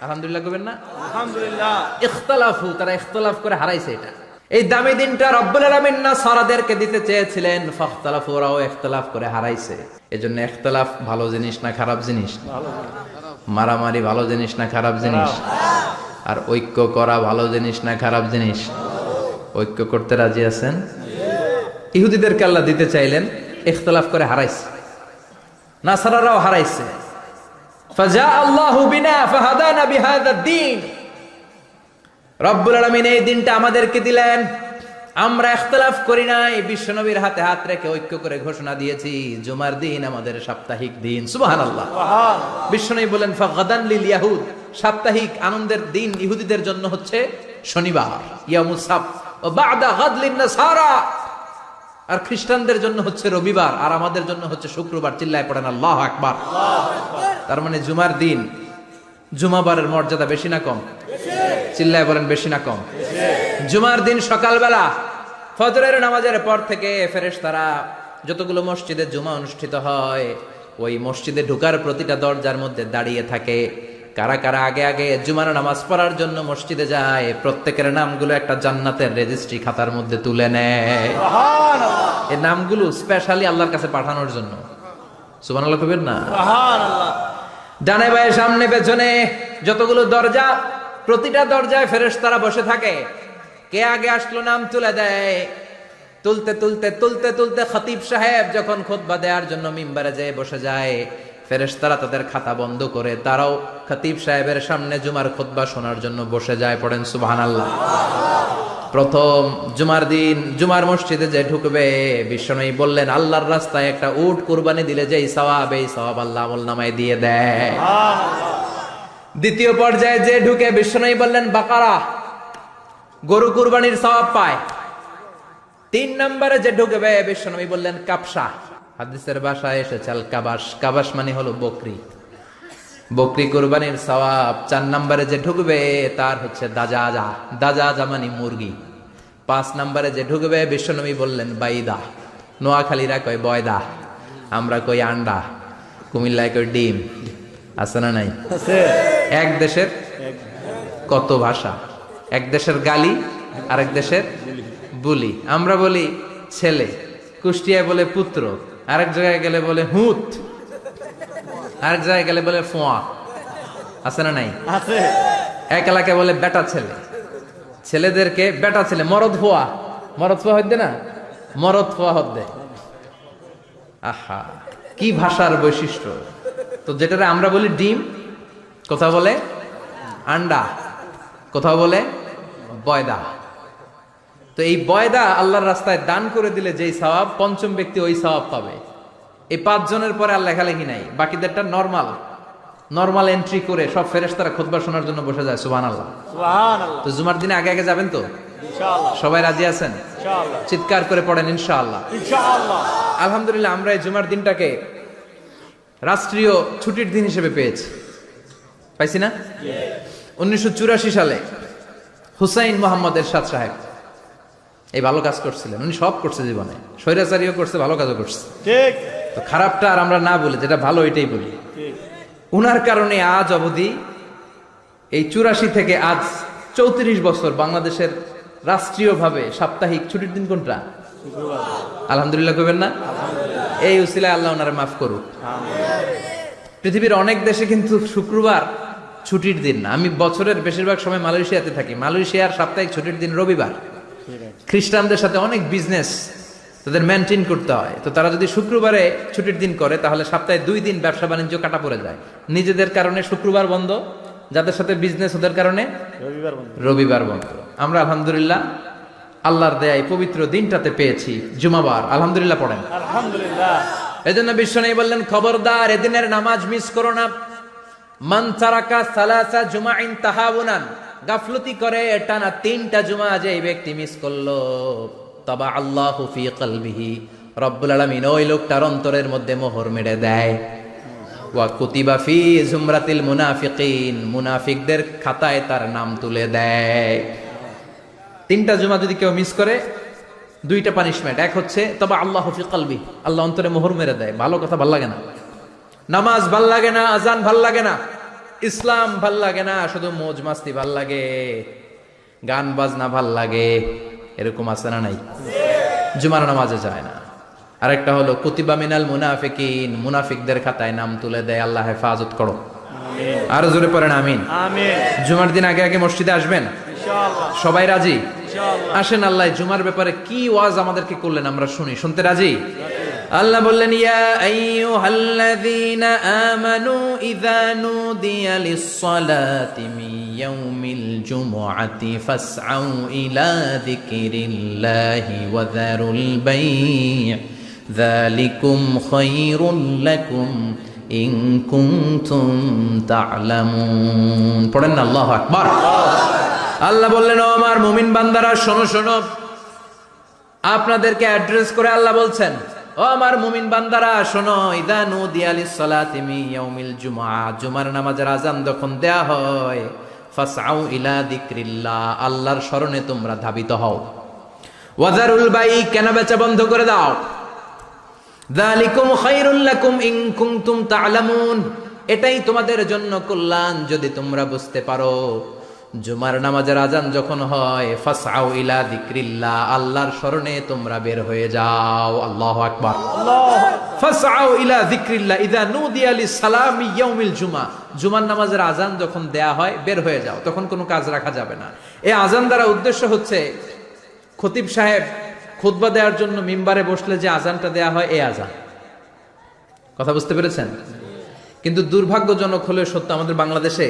[SPEAKER 1] আলহামদুলিল্লাহ কবেন না? আলহামদুলিল্লাহ। ইখতিলাফু, তারা ইখতিলাফ করে হারাইছে এটা। এই দামি দিনটা রব্বুল আলামিন নাসারাদেরকে দিতে চেয়েছিলেন, ফাখতালাফু, ওরাও ইখতিলাফ করে হারাইছে। এজন্য ইখতিলাফ ভালো জিনিস না খারাপ জিনিস? মারামারি ভালো জিনিস না খারাপ জিনিস? আর ঐক্য করা ভালো জিনিস না খারাপ জিনিস? ঐক্য করতে রাজি আছেন? ইহুদিদেরকে আল্লাহ দিতে চাইলেন, ইখতিলাফ করে হারাইছে। নাসারারাও হারাইছে। ফাজা আল্লাহু বিনা ফাহাদানা বিহাদাদ দ্বীন, রব্বুল আলামিন এই দিনটা আমাদেরকে দিলেন, আমরা ইখতিলাফ করি নাই, বিশ্বনবীর হাতে হাত রেখে ঐক্য করে ঘোষণা দিয়েছি জুমার দিন আমাদের সাপ্তাহিক দিন। সুবহানাল্লাহ। বিশ্বনবী বলেন ফাগাদান লিল ইয়াহুদ, সাপ্তাহিক আনন্দের দিন ইহুদিদের জন্য হচ্ছে শনিবার, ইয়ামুস সাবত, ও বাদা গাদ লিন নাসারা, আর খ্রিস্টানদের জন্য হচ্ছে রবিবার, আর আমাদের জন্য হচ্ছে শুক্রবার। চিল্লায় পড়েন আল্লাহু আকবার। তার মানে জুমার দিন, জুমাবারের মর্যাদা বেশি না কম? চিল্লায় বলেন বেশি না কম? জুমার দিন সকালবেলা ফজরের নামাজের পর থেকে ফেরেশতারা যতগুলো মসজিদে জুমা অনুষ্ঠিত হয় ওই মসজিদে ঢোকার প্রতিটা দরজার মধ্যে দাঁড়িয়ে থাকে। কারা কারা আগে আগে জুমার নামাজ পড়ার জন্য মসজিদে যায়, প্রত্যেকের নামগুলো একটা জান্নাতের রেজিস্ট্রি খাতার মধ্যে তুলে নেয়। সুবহানাল্লাহ। এই নামগুলো স্পেশালি আল্লাহর কাছে পাঠানোর জন্য। সুবহানাল্লাহ কইবেন না? সুবহানাল্লাহ। ডানে বায়ে সামনে পেছনে যতগুলো দরজা, প্রতিটা দরজায় ফেরেশতারা বসে থাকে। কে আগে আসলো নাম তুলে দেয়। তুলতে তুলতে তুলতে তুলতে খতিব সাহেব যখন খুতবা দেওয়ার জন্য মিম্বারে যেয়ে বসে যায়, ফেরেশতারা তাদের খাতা বন্ধ করে তারাও খতিব সাহেবের সামনে জুমার খুতবা শোনার জন্য বসে যায়। পড়েন সুবহানাল্লাহ। প্রথম জুমার দিন জুমার মসজিদে যে ঢুকবে, বিশ্বনবী বললেন আল্লাহর রাস্তায় একটা উট কুরবানি দিলে যেই সওয়াব, এই সওয়াব আল্লাহ আমলনামায় দিয়ে দেয়। দ্বিতীয় পর্যায়ে যে ঢুকে, বিশ্বনবী বললেন বাকারা, গরু কুরবানির সওয়াব পায়। 3 নম্বরে যে ঢুকবে, বিশ্বনবী বললেন কাবসা, হাদিসের ভাষায় এসেছে আল কাবাস, কাবাস মানে হলো বকরি, বকরি কুরবানির সওয়াব। 4 নম্বরে যে ঢুকবে তার হচ্ছে দাজাজা, দাজাজা মানে মুরগি। 5 নম্বরে যে ঢুকবে, বিশ্বনবী বললেন বাইদা, নোয়াখালীরা কয় বয়দা, আমরা কই আন্ডা, কুমিল্লায় কই ডিম। আছে না নাই? এক দেশের কত ভাষা, এক দেশের গালি আরেক দেশের বুলি। আমরা বলি ছেলে, কুষ্টিয়ায় বলে পুত্র, আরেক জায়গায় গেলে বলে হুত, আরেক জায়গায় গেলে বলে ফোয়া। আছে না নাই? আছে। এক এলাকায় বলে বেটা ছেলে, ছেলেদেরকে বেটা ছেলে, মরদ ফোয়া, মরদ ফোয়া হইতে না, মরদ ফোয়া হদ্দে। আহা, কি ভাষার বৈশিষ্ট্য। তো যেটারে আমরা বলি ডিম, কথা বলে আন্ডা, কোথাও বলে বয়দা। তো এই বয়দা আল্লাহর রাস্তায় দান করে দিলে যেই সওয়াব, পঞ্চম ব্যক্তি ওই সওয়াব পাবে। এই 5 জনের পরে আর লেখালেখি নাই, বাকিদেরটা নরমাল এন্ট্রি করে সব ফেরেশতারা খুতবা শোনার জন্য বসে যায়। সুবহানাল্লাহ।
[SPEAKER 2] সুবহানাল্লাহ।
[SPEAKER 1] তো জুমার দিনে আগে আগে যাবেন তো?
[SPEAKER 2] ইনশাআল্লাহ।
[SPEAKER 1] সবাই রাজি আছেন?
[SPEAKER 2] ইনশাআল্লাহ।
[SPEAKER 1] চিৎকার করে পড়েন ইনশাআল্লাহ।
[SPEAKER 2] ইনশাআল্লাহ।
[SPEAKER 1] আলহামদুলিল্লাহ, আমরা এই জুমার দিনটাকে রাষ্ট্রীয় ছুটির দিন হিসেবে পেয়েছি, পাইছি না? 1984 সালে হুসাইন মোহাম্মদ এরশাদ সাহেব এই ভালো কাজ করছিলেন। উনি সব করছে জীবনে, স্বৈরাচারীও করছে, ভালো কাজও করছে।
[SPEAKER 2] ঠিক।
[SPEAKER 1] তো খারাপটা আর আমরা না বলি, যেটা ভালো এটাই বলি।
[SPEAKER 2] ঠিক।
[SPEAKER 1] উনার কারণে আজ অবধি এই 84 থেকে আজ 34 বছর বাংলাদেশের রাষ্ট্রীয়ভাবে সাপ্তাহিক ছুটির দিন কোনটা?
[SPEAKER 2] শুক্রবার।
[SPEAKER 1] আলহামদুলিল্লাহ কইবেন না? এই উসিলায় আল্লাহ ওনারে মাফ করুক। পৃথিবীর অনেক দেশে কিন্তু শুক্রবার ছুটির দিন না। আমি বছরের বেশিরভাগ সময় মালয়েশিয়াতে থাকি। মালয়েশিয়ার সাপ্তাহিক ছুটির দিন রবিবার। খ্রিস্টানদের সাথে অনেক বিজনেস তাদের মেনটেন করতে হয়। তো তারা যদি শুক্রবারে ছুটির দিন করে, তাহলে সপ্তাহে 2 দিন ব্যবসা বাণিজ্য কাটা পড়ে যায়। নিজেদের কারণে শুক্রবার বন্ধ, যাদের সাথে বিজনেস ওদের কারণে রবিবার বন্ধ। আমরা আলহামদুলিল্লাহ আল্লাহর দেয়ায় পবিত্র দিনটাতে পেয়েছি জুমাবার। আলহামদুলিল্লাহ পড়েন
[SPEAKER 2] আলহামদুলিল্লাহ।
[SPEAKER 1] এজন্য বিশ্বনবী বললেন, খবরদার এদিনের নামাজ মিস করো না। মান তারাকা সালাসা জুমাইন তাহাবুনান, গাফলতি করে টানা 3টা জুমা যে এই ব্যক্তি মিস করলো, তাবা আল্লাহু ফি কলবিহি, রব্বুল আলামিন ওই লোকটার অন্তরের মধ্যে মোহর মেরে দেয়। ওয়া কুতিবা ফি জুমরাতিল মুনাফিকিন, মুনাফিকদের খাতায় তার নাম তুলে দেয়। 3টা জুমা যদি কেউ মিস করে, 2টা পানিশমেন্ট। এক হচ্ছে তবে আল্লাহ ফি কলবি, আল্লাহ অন্তরে মোহর মেরে দেয়। ভালো কথা ভাল লাগে না, নামাজ ভাল লাগে না, আজান ভাল লাগে না, ইসলাম ভাল লাগে না, শুধু মৌজ মাস্তি ভাল লাগে, গান বাজনা ভাল লাগে, এরকম আছে না নাই? জুমার নামাজে যায় না। আরেকটা হলো কুতিবা মিনাল মুনাফিকিন, মুনাফিকদের খাতায় নাম তুলে দেয়। আল্লাহ হেফাজত করো। আরো জোরে পড়েন আমিন।
[SPEAKER 2] আমিন।
[SPEAKER 1] জুমার দিন আগে আগে মসজিদে আসবেন
[SPEAKER 2] ইনশাআল্লাহ।
[SPEAKER 1] সবাই রাজি?
[SPEAKER 2] ইনশাআল্লাহ।
[SPEAKER 1] আসেন, আল্লাহ জুমার ব্যাপারে কি ওয়াজ আমাদেরকে করলেন আমরা শুনি। শুনতে রাজি? আল্লাহ বললেন, ইয়া আইয়ুহাল্লাযীনা আমানু ইযা নুদিয়া লিস-সালাতি মিন ইয়াউমিল জুমআতি ফাসআউ ইলা যিকরিল্লাহি ওয়া যারুল বাই', যালিকুম খায়রুল লাকুম ইন কুনতুম তা'লামুন। পড়েন না আল্লাহু আকবার। আল্লাহ বললেন, ও আমার মুমিন বান্দারা শোনো শোনো। আপনাদেরকে অ্যাড্রেস করে আল্লাহ বলছেন, ও আমার মুমিন বান্দারা শোনো, ইযা নুদিয়া লিস-সালাতি মিন ইয়াউমিল জুমআ, জুমার নামাজের আযান যখন দেয়া হয়, ফাসআউ ইলা যিকরিল্লাহ, আল্লাহর স্মরণে তোমরা ধাবিত হও। ওয়া যারুল বাই', কেনা বেচা বন্ধ করে দাও। যালিকুম খায়রুল লাকুম ইন কুনতুম তা'লামুন, এটাই তোমাদের জন্য কল্যাণ যদি তোমরা বুঝতে পারো। জুমার নামাজের আজান যখন হয়, ফাসআউ ইলা যিকরিল্লাহ, আল্লাহর স্মরণে তোমরা বের হয়ে যাও। আল্লাহু আকবার। ফাসআউ ইলা যিকরিল্লাহ ইযা নুদিয়া লিস-সালামি ইয়াউমিল জুমআ, জুমার নামাজের আজান যখন দেয়া হয় বের হয়ে যাও, তখন কোনো কাজ রাখা যাবে না। এই আজান দ্বারা উদ্দেশ্য হচ্ছে খতিব সাহেব খুতবা দেওয়ার জন্য মিম্বারে বসলে যে আজানটা দেয়া হয়, এই আজান। কথা বুঝতে পেরেছেন? কিন্তু দুর্ভাগ্যজনক হলেও সত্য, আমাদের বাংলাদেশে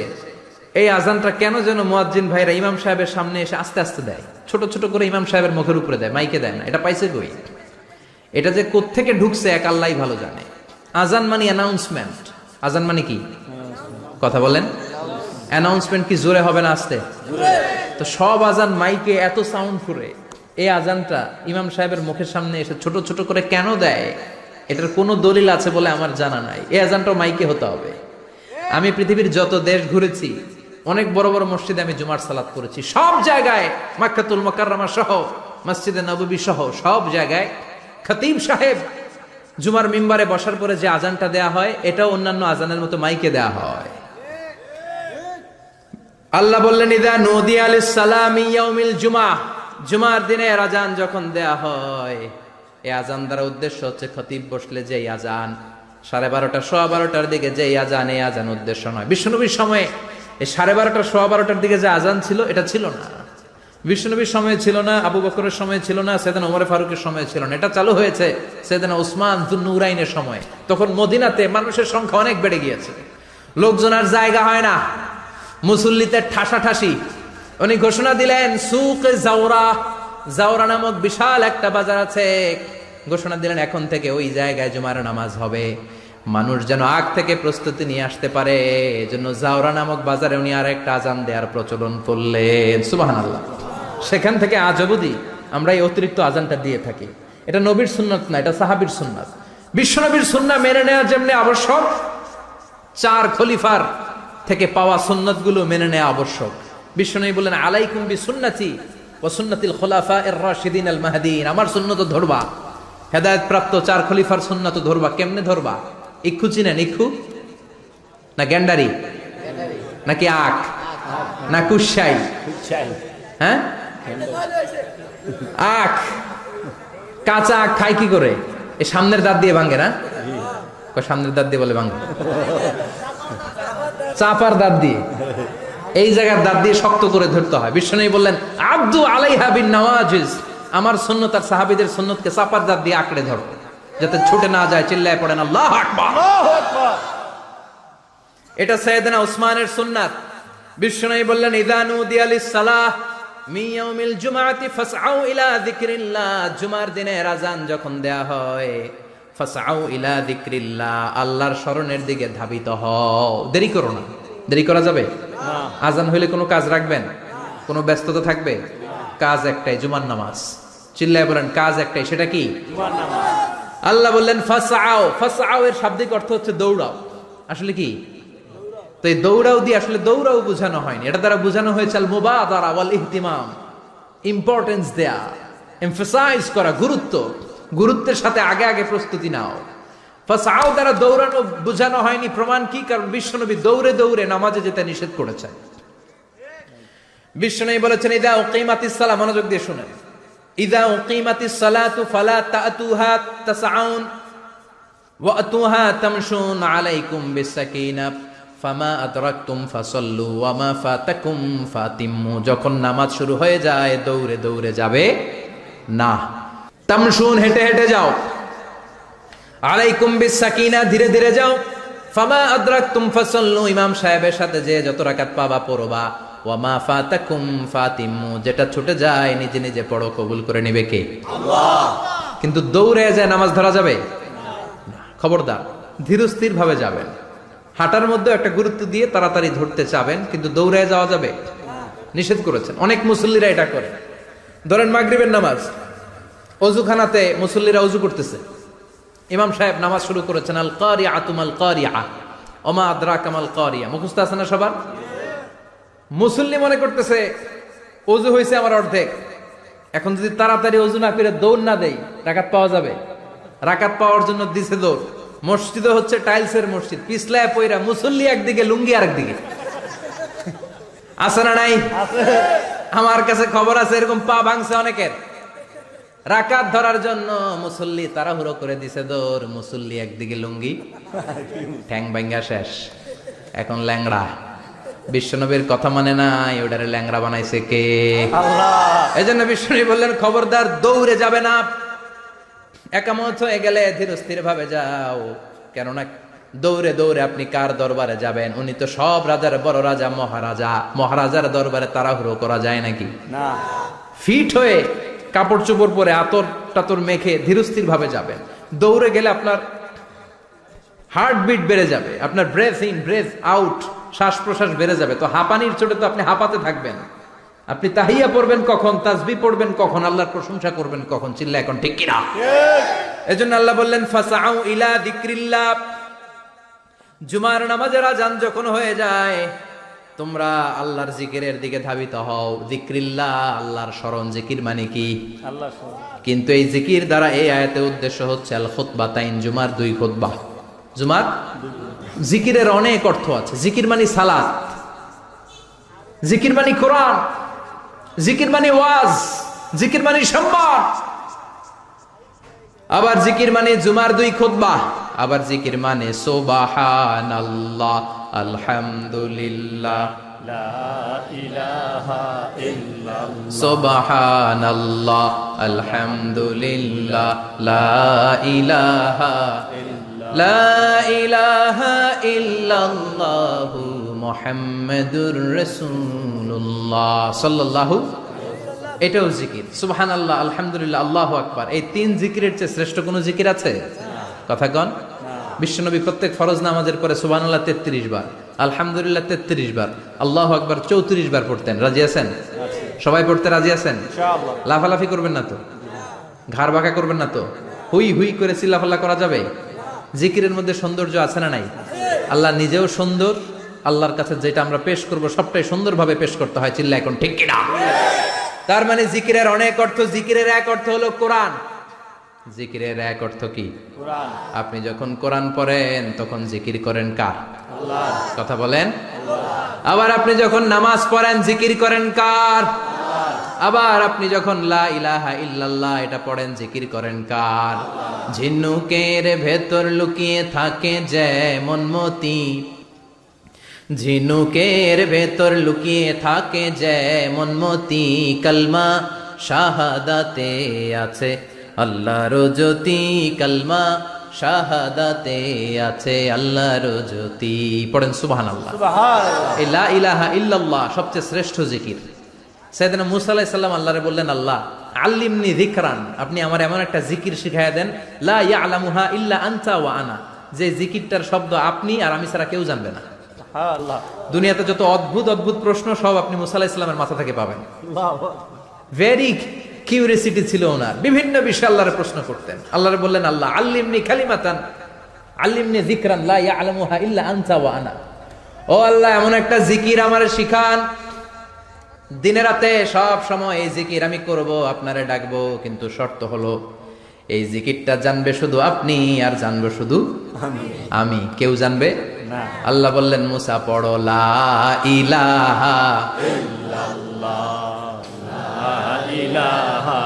[SPEAKER 1] এই আজানটা কেন যেন মুয়াজ্জিন ভাইরা ইমাম সাহেবের সামনে এসে আস্তে আস্তে দেয়, ছোট ছোট করে ইমাম সাহেবের মুখের উপরে দেয়, মাইকে দেয় না। এটা পাইছে কই? এটা যে কোত্থেকে ঢুকছে এক আল্লাহই ভালো জানে। আজান মানে অ্যানাউন্সমেন্ট। আজান মানে কি? কথা বলেন। অ্যানাউন্সমেন্ট কি জোরে হবে না আস্তে? তো সব আজান মাইকে এত সাউন্ড করে, এই আজানটা ইমাম সাহেবের মুখের সামনে এসে ছোট ছোট করে কেন দেয়? এটার কোনো দলিল আছে বলে আমার জানা নাই। এই আজানটাও মাইকে হতে হবে। আমি পৃথিবীর যত দেশ ঘুরেছি, অনেক বড় বড় মসজিদে আমি জুমার সালাত করেছি, সব জায়গায় মক্কাতুল মুকাররমা সহ মসজিদে নববী সহ সব জায়গায় খতিব সাহেব জুমার মিম্বারে বসার পরে যে আজানটা দেয়া হয়, এটাও অন্যান্য আজানের মতো মাইকে দেয়া হয়। আল্লাহ বললেন, ইযা নুদিয়া লিস-সালামি ইয়াউমিল জুমআ, জুমার দিনে আজান যখন দেয়া হয়, এই আজান দ্বারা উদ্দেশ্য হচ্ছে খতিব বসলে যে আজান 12:30 12:15 দিকে যে আজান, এই আজান উদ্দেশ্য নয়। বিশ্বনবীর সময়ে এই 12:30 12:15 দিকে যে আজান ছিল, এটা ছিল না। বিশ্বনবীর সময় ছিল না, আবু বকরের সময় ছিল না, সাইয়েদনা ওমর ফারুকের সময় ছিল না। এটা চালু হয়েছে সাইয়েদনা উসমান যুন্নুরাইনের সময়। তখন মদিনাতে মানুষের সংখ্যা অনেক বেড়ে গিয়েছে, লোকজন আর জায়গা হয় না, মুসল্লিতে ঠাসাঠাসি, উনি ঘোষণা দিলেন সুক জাওরা, জাওরা নামক বিশাল একটা বাজার আছে। ঘোষণা দিলেন এখন থেকে ওই জায়গায় জুমার নামাজ হবে। মানুষ যেন আগ থেকে প্রস্তুতি নিয়ে আসতে পারে, এজন্য জাওরা নামক বাজারে উনি আর একটা আজান দেওয়ার প্রচলন করলেন। সুবহানাল্লাহ। সেখান থেকে আজ অবধি আমরা এই অতিরিক্ত আজানটা দিয়ে থাকি। এটা নবীর সুন্নাত না, এটা সাহাবীর সুন্নাত। বিশ্বনবীর সুন্নাহ মেনে নেওয়া যেমনি আবশ্যক, 4 খলিফার থেকে পাওয়া সুন্নাতগুলো মেনে নেওয়া আবশ্যক। বিশ্বনবী বললেন আলাইকুম বিসুন্নতি ওয়া সুন্নাতিল খুলাফায়ে রাশিদিন আল মাহদিয়িন, আমার সুন্নাত ধরবা। হেদায়েত প্রাপ্ত 4 খলিফার সুন্নাত ধরবা। কেমনে ধরবা? ইক্ষু চিনেন? ইক্ষু না গ্যান্ডারি নাকি আখ না কুশাই? হ্যাঁ, আখ। কাঁচা আখ খায় কি করে? এই সামনের দাঁত দিয়ে ভাঙে না? সামনের দাঁত দিয়ে বলে ভাঙে, চাপার দাঁত দিয়ে, এই জায়গার দাঁত দিয়ে শক্ত করে ধরতে হয়। বিশ্বনবী বললেন আব্দু আলাইহা বিন নওয়াজিজ, আমার সুন্নাত আর সাহাবীদের সুন্নাতকে চাপার দাঁত দিয়ে আঁকড়ে ধরো, যাতে ছুটে না যায়। চিল্লায় পড়েন আল্লাহু আকবার। এটা সাইয়েদনা উসমানের সুন্নাত। বিশ্বনবী বললেন ইযা নুদিয়া লিস-সালাহ মিন ইয়াউমিল জুমআতি ফাসআউ ইলা যিকরিল্লাহ, জুমার দিনের আযান যখন দেয়া হয়, ফাসআউ ইলা যিকরিল্লাহ, আল্লাহর স্মরণের দিকে ধাবিত হও। দেরি করো না। দেরি করা যাবে? আযান হইলে কোনো কাজ রাখবেন? কোনো ব্যস্ততা থাকবে? কাজ একটাই, জুমার নামাজ। চিল্লায় বলেন কাজ একটাই, সেটা কি? জুমার নামাজ। আল্লাহ বললেন ফাসআউ, ফাসআউ এর শাব্দিক অর্থ হচ্ছে দৌড়াও। আসলে কি? তো এই দৌড়াও দিয়ে আসলে দৌড়াও বোঝানো হয়নি, এটা দ্বারা বোঝানো হয়েছে আল মুবাদারা ওয়াল ইহতিমাম, ইম্পর্টেন্স দেয়া, এমফাসাইজ করা, গুরুত্ব, গুরুত্বের সাথে আগে আগে প্রস্তুতি নাও। ফাসআউ দ্বারা দৌড়ানো বোঝানো হয়নি। প্রমাণ কি? কারণ বিশ্বনবী দৌড়ে দৌড়ে নামাজে যেতে নিষেধ করেছেন। বিশ্বনবী বলেছেন ইযা উকিমাতিস সালাহ, মনোযোগ দিয়ে শুনেন, ইযা উকিমাতিস সালাতু ফালা তাতুহা তাসআউন ওয়া আতুহা তামশুন আলাইকুম বিসাকিনাহ ফামা আদরাকতুম ফাসাল্লু ওয়া মা ফাতাকুম ফাতিম্মু, যখন নামাজ শুরু হয়ে যায় দৌড়ে দৌড়ে যাবে না। তামশুন, হেঁটে হেঁটে যাও। আলাইকুম বিসাকিনা, ধীরে ধীরে যাও। ফামা আদরাকতুম ফাসাল্লু, ইমাম সাহেবের সাথে যে যত রাকাত পাবা পড়বা। ওয়া মা ফাতাকুম ফাতিম্মু, যেটা ছুটে যায় নিজে নিজে পড়ো, কবুল করে নেবে কে? আল্লাহ। কিন্তু দৌড়ে যায় নামাজ ধরা যাবে না। খবরদার, ধীরস্থির ভাবে যাবেন। হাঁটার মধ্যে একটা গুরুত্ব দিয়ে তাড়াতাড়ি ধরতে চাবেন, কিন্তু দৌড়ে যাওয়া যাবে নিষেধ করেছেন। অনেক মুসল্লিরা এটা করে। ধরেন মাগরিবের নামাজ, অজুখানাতে মুসল্লিরা অজু করতেছে, ইমাম সাহেব নামাজ শুরু করেছেন আল কারিআতু মাল কারিআ ওমা আদরাকা মাল কারিআ, মুখস্থ আছে না সবার? মুসল্লি মনে করতেছে অজু হয়েছে আমার অর্ধেক, এখন যদি তাড়াতাড়ি অজু না করে দৌড় না দেই রাকাত পাওয়া যাবে। রাকাত পাওয়ার জন্য দিছে দৌড়। মসজিদে হচ্ছে টাইলসের মসজিদ, পিছলায় পয়রা মুসল্লি একদিকে, লুঙ্গি আরেকদিকে। আছে না নাই? আমার কাছে খবর আছে এরকম পা ভাঙছে অনেকের। রাকাত ধরার জন্য মুসল্লি তাড়াহুড়ো করে দিছে দৌড়, মুসল্লি একদিকে লুঙ্গি, ঠ্যাং ভাঙ্গা শেষ, এখন ল্যাংড়া। বিশ্বনবীর কথা মানে নাই, ওটারে ল্যাংড়া বানাইছে কে? আল্লাহ। এজন্য বিশ্বনবী বললেন খবরদার দৌড়ে যাবে না। একামত হয়ে গেলে ধীর স্থির ভাবে যাও, কেননা দৌড়ে দৌড়ে আপনি কার দরবারে যাবেন? উনি তো সব রাজার বড় রাজা, মহারাজা। মহারাজার দরবারে তাড়াহুড়ো করা যায় নাকি? না। ফিট হয়ে কাপড় চোপড় পরে আতর টাতর মেখে ধীরস্থির ভাবে যাবেন। দৌড়ে গেলে আপনার হার্টবিট বেড়ে যাবে, আপনার ব্রেথ ইন ব্রেথ আউট, শ্বাস প্রশ্বাস বেড়ে যাবে। তো হাঁপানির চোটে তো আপনি হাঁপাতে থাকবেন। আপনি তাহিয়া পড়বেন কখন, তাসবিহ পড়বেন কখন, আল্লাহর প্রশংসা করবেন কখন? চিল্লা এখন ঠিক কিনা? এজন্য আল্লাহ বললেন ফাসআউ ইলা যিকরিল্লাহ, জুমার নামাজের আযান যখন হয়ে যায় তোমরা আল্লাহর জিকিরের দিকে ধাবিত হও। যিকরিল্লাহ, আল্লাহর স্মরণ। জিকির মানে কি? আল্লাহর স্মরণ। কিন্তু এই জিকির দ্বারা এই আয়াতের উদ্দেশ্য হচ্ছে আল খুতবাতাইন, জুমার 2 খুতবা। জুমার জিকিরের অনেক অর্থ আছে। জিকির মানে সালাত, জিকির মানে কোরআন, জিকির মানে ওয়াজ, জিকির মানে সম্মান। আবার জিকির মানে জুমার 2 খুতবা। আবার জিকির মানে সুবহানাল্লাহ, আলহামদুলিল্লাহ, লা ইলাহা ইল্লাল্লাহ, সুবহানাল্লাহ, আলহামদুলিল্লাহ, লা ইলাহা ইল্লাল্লাহ, লা ইলাহা ইল্লাল্লাহু মুহাম্মাদুর রাসূলুল্লাহ সাল্লাল্লাহু। এটাও জিকির। সুবহানাল্লাহ, আলহামদুলিল্লাহ, আল্লাহু আকবার। এই তিন জিকিরের চেয়ে শ্রেষ্ঠ কোনো জিকির আছে? কথা কন। বিশ্বনবী প্রত্যেক ফরজ নামাজের পরে সুবহানাল্লাহ 33 বার, আলহামদুলিল্লাহ 33 বার, আল্লাহু আকবার 34 বার পড়তেন। রাজি আছেন? সবাই পড়তে রাজি আছেন?
[SPEAKER 2] ইনশাআল্লাহ।
[SPEAKER 1] লাফালাফি করবেন না তো? ঘাড় বাঁকা করবেন না তো? হুই হুই করে চিল্লাফাল্লা করা যাবে? জিকিরের মধ্যে সৌন্দর্য আছে না নাই? আল্লাহ নিজেও সুন্দর। আল্লাহর কাছে যেটা আমরা পেশ করব সবটাই সুন্দরভাবে পেশ করতে হয়। চিল্লা এখন ঠিক কিনা? তার মানে জিকিরের অনেক অর্থ। জিকিরের এক অর্থ হলো কোরআন। জিকিরের এক অর্থ কি?
[SPEAKER 2] কোরআন।
[SPEAKER 1] আপনি যখন কোরআন পড়েন তখন জিকির করেন কার?
[SPEAKER 2] আল্লাহ।
[SPEAKER 1] কথা বলেন। আবার আপনি যখন নামাজ পড়েন জিকির করেন কার? আবার আপনি যখন লা ইলাহা ইল্লাল্লাহ এটা পড়েন জিকির করেন কার? ঝিনুকের ভেতর লুকিয়ে থাকে যেমন মতি, ঝিনুকের ভেতর লুকিয়ে থাকে যেমন মতি, কালমা শাহাদাতে আছে আল্লাহর জ্যোতি, কালমা শাহাদাতে আছে আল্লাহর জ্যোতি। পড়েন সুবহানাল্লাহ।
[SPEAKER 2] সুবহানাল্লাহ।
[SPEAKER 1] এই লা ইলাহা ইল্লাল্লাহ সবচেয়ে শ্রেষ্ঠ জিকির। সাইয়েদনা মুসা আলাইহিস সালাম আল্লাহরে বললেন, আল্লাহ আল্লিমনি যিকরান, আপনি আমার এমন একটা জিকির শিখাইয়া দেন, লা ইয়ালামুহা ইল্লা আনতা ওয়া আনা, যে জিকিরটার শব্দ আপনি আর আমি ছাড়া কেউ জানবে না।
[SPEAKER 2] আল্লাহ।
[SPEAKER 1] দুনিয়াতে যত অদ্ভুত অদ্ভুত প্রশ্ন সব আপনি মুসা আলাইহিস সালামের মাথা থেকে পাবেন।
[SPEAKER 2] আল্লাহ।
[SPEAKER 1] ভেরি কিউরিয়াসিটি ছিল ওনার, বিভিন্ন বিষয়ে আল্লাহরে প্রশ্ন করতেন। আল্লাহরে বললেন, আল্লাহ আল্লিমনি কালিমাতান, আল্লিমনি যিকরান লা ইয়ালামুহা ইল্লা আনতা ওয়া আনা, ও আল্লাহ এমন একটা জিকির আমারে শিখান, দিনে রাতে সব সময় এই জিকির আমি করব, আপনারে ডাকবো, কিন্তু শর্ত হলো এই জিকিরটা জানবে শুধু আপনি আর জানবো শুধু আমি, কেউ জানবে
[SPEAKER 2] না।
[SPEAKER 1] আল্লাহ বললেন, মুসা পড়ো লা ইলাহা
[SPEAKER 2] ইলাহা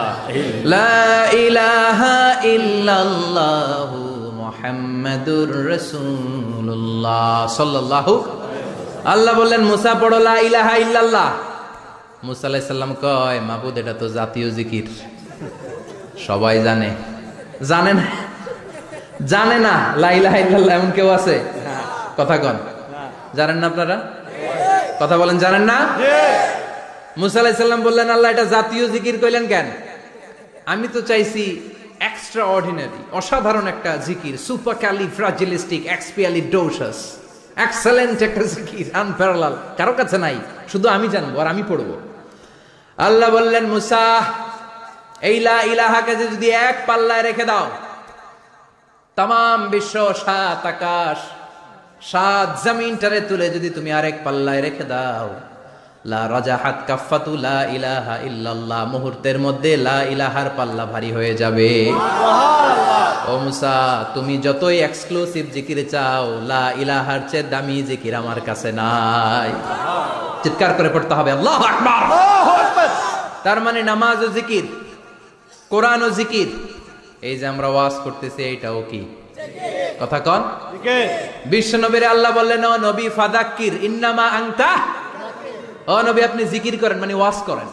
[SPEAKER 1] লা ইলাহা ইল্লাল্লাহু মুহাম্মাদুর রাসূলুল্লাহ সাল্লাল্লাহু। আল্লাহ বললেন, মুসা পড়ো লা ইলাহা ইল্লাল্লাহ। মুসা আলাইহিস সালাম কয়, মাবুদ এটা তো জাতীয় জিকির, সবাই জানে। জানে না? জানে না লা ইলাহা ইল্লাল্লাহ এমন কেউ আছে? কথা কন। জানেন না আপনারা? কথা বলেন, জানেন না? মুসা আলাইহিস সালাম বললেন, আল্লাহ এটা জাতীয় জিকির কইলেন কেন? আমি তো চাইছি এক্সট্রা অর্ডিনারি, অসাধারণ একটা জিকির, সুপারক্যালিফ্রাজিলিস্টিক এক্সপিয়ালিডোসাস, এক্সেলেন্ট একটা জিকির, আনপ্যারালাল, কারো কাছে নাই, শুধু আমি জানবো আর আমি পড়বো। আল্লাহ বললেন, মুসা এই লা ইলাহাকে যদি এক পাল্লায় রেখে দাও, তাম বিশ্ব, সাত আকাশ, সাত জমিনটারে তুলে যদি তুমি আরেক পাল্লায় রেখে দাও, লা রাজাহাত কাফাতু লা ইলাহা ইল্লাল্লাহ, মুহূর্তের মধ্যে লা ইলাহার পাল্লা ভারী হয়ে যাবে। ও মুসা, তুমি যতই এক্সক্লুসিভ জিকির চাও, লা ইলাহার চেয়ে দামি জিকির আমার কাছে নাই। চিৎকার করে পড়তে হবে আল্লাহু আকবার। তার মানে নামাজ ও জিকির, কোরআন ও জিকির, এই যে আমরা ওয়াজ করতেছি এইটাও কি? কথা কন। বিশ্ব নবীরে আল্লাহ বললেন, ও নবী ফাদাক্কির ইন্নামা আনতা, ও নবী আপনি জিকির করেন মানে ওয়াজ করেন।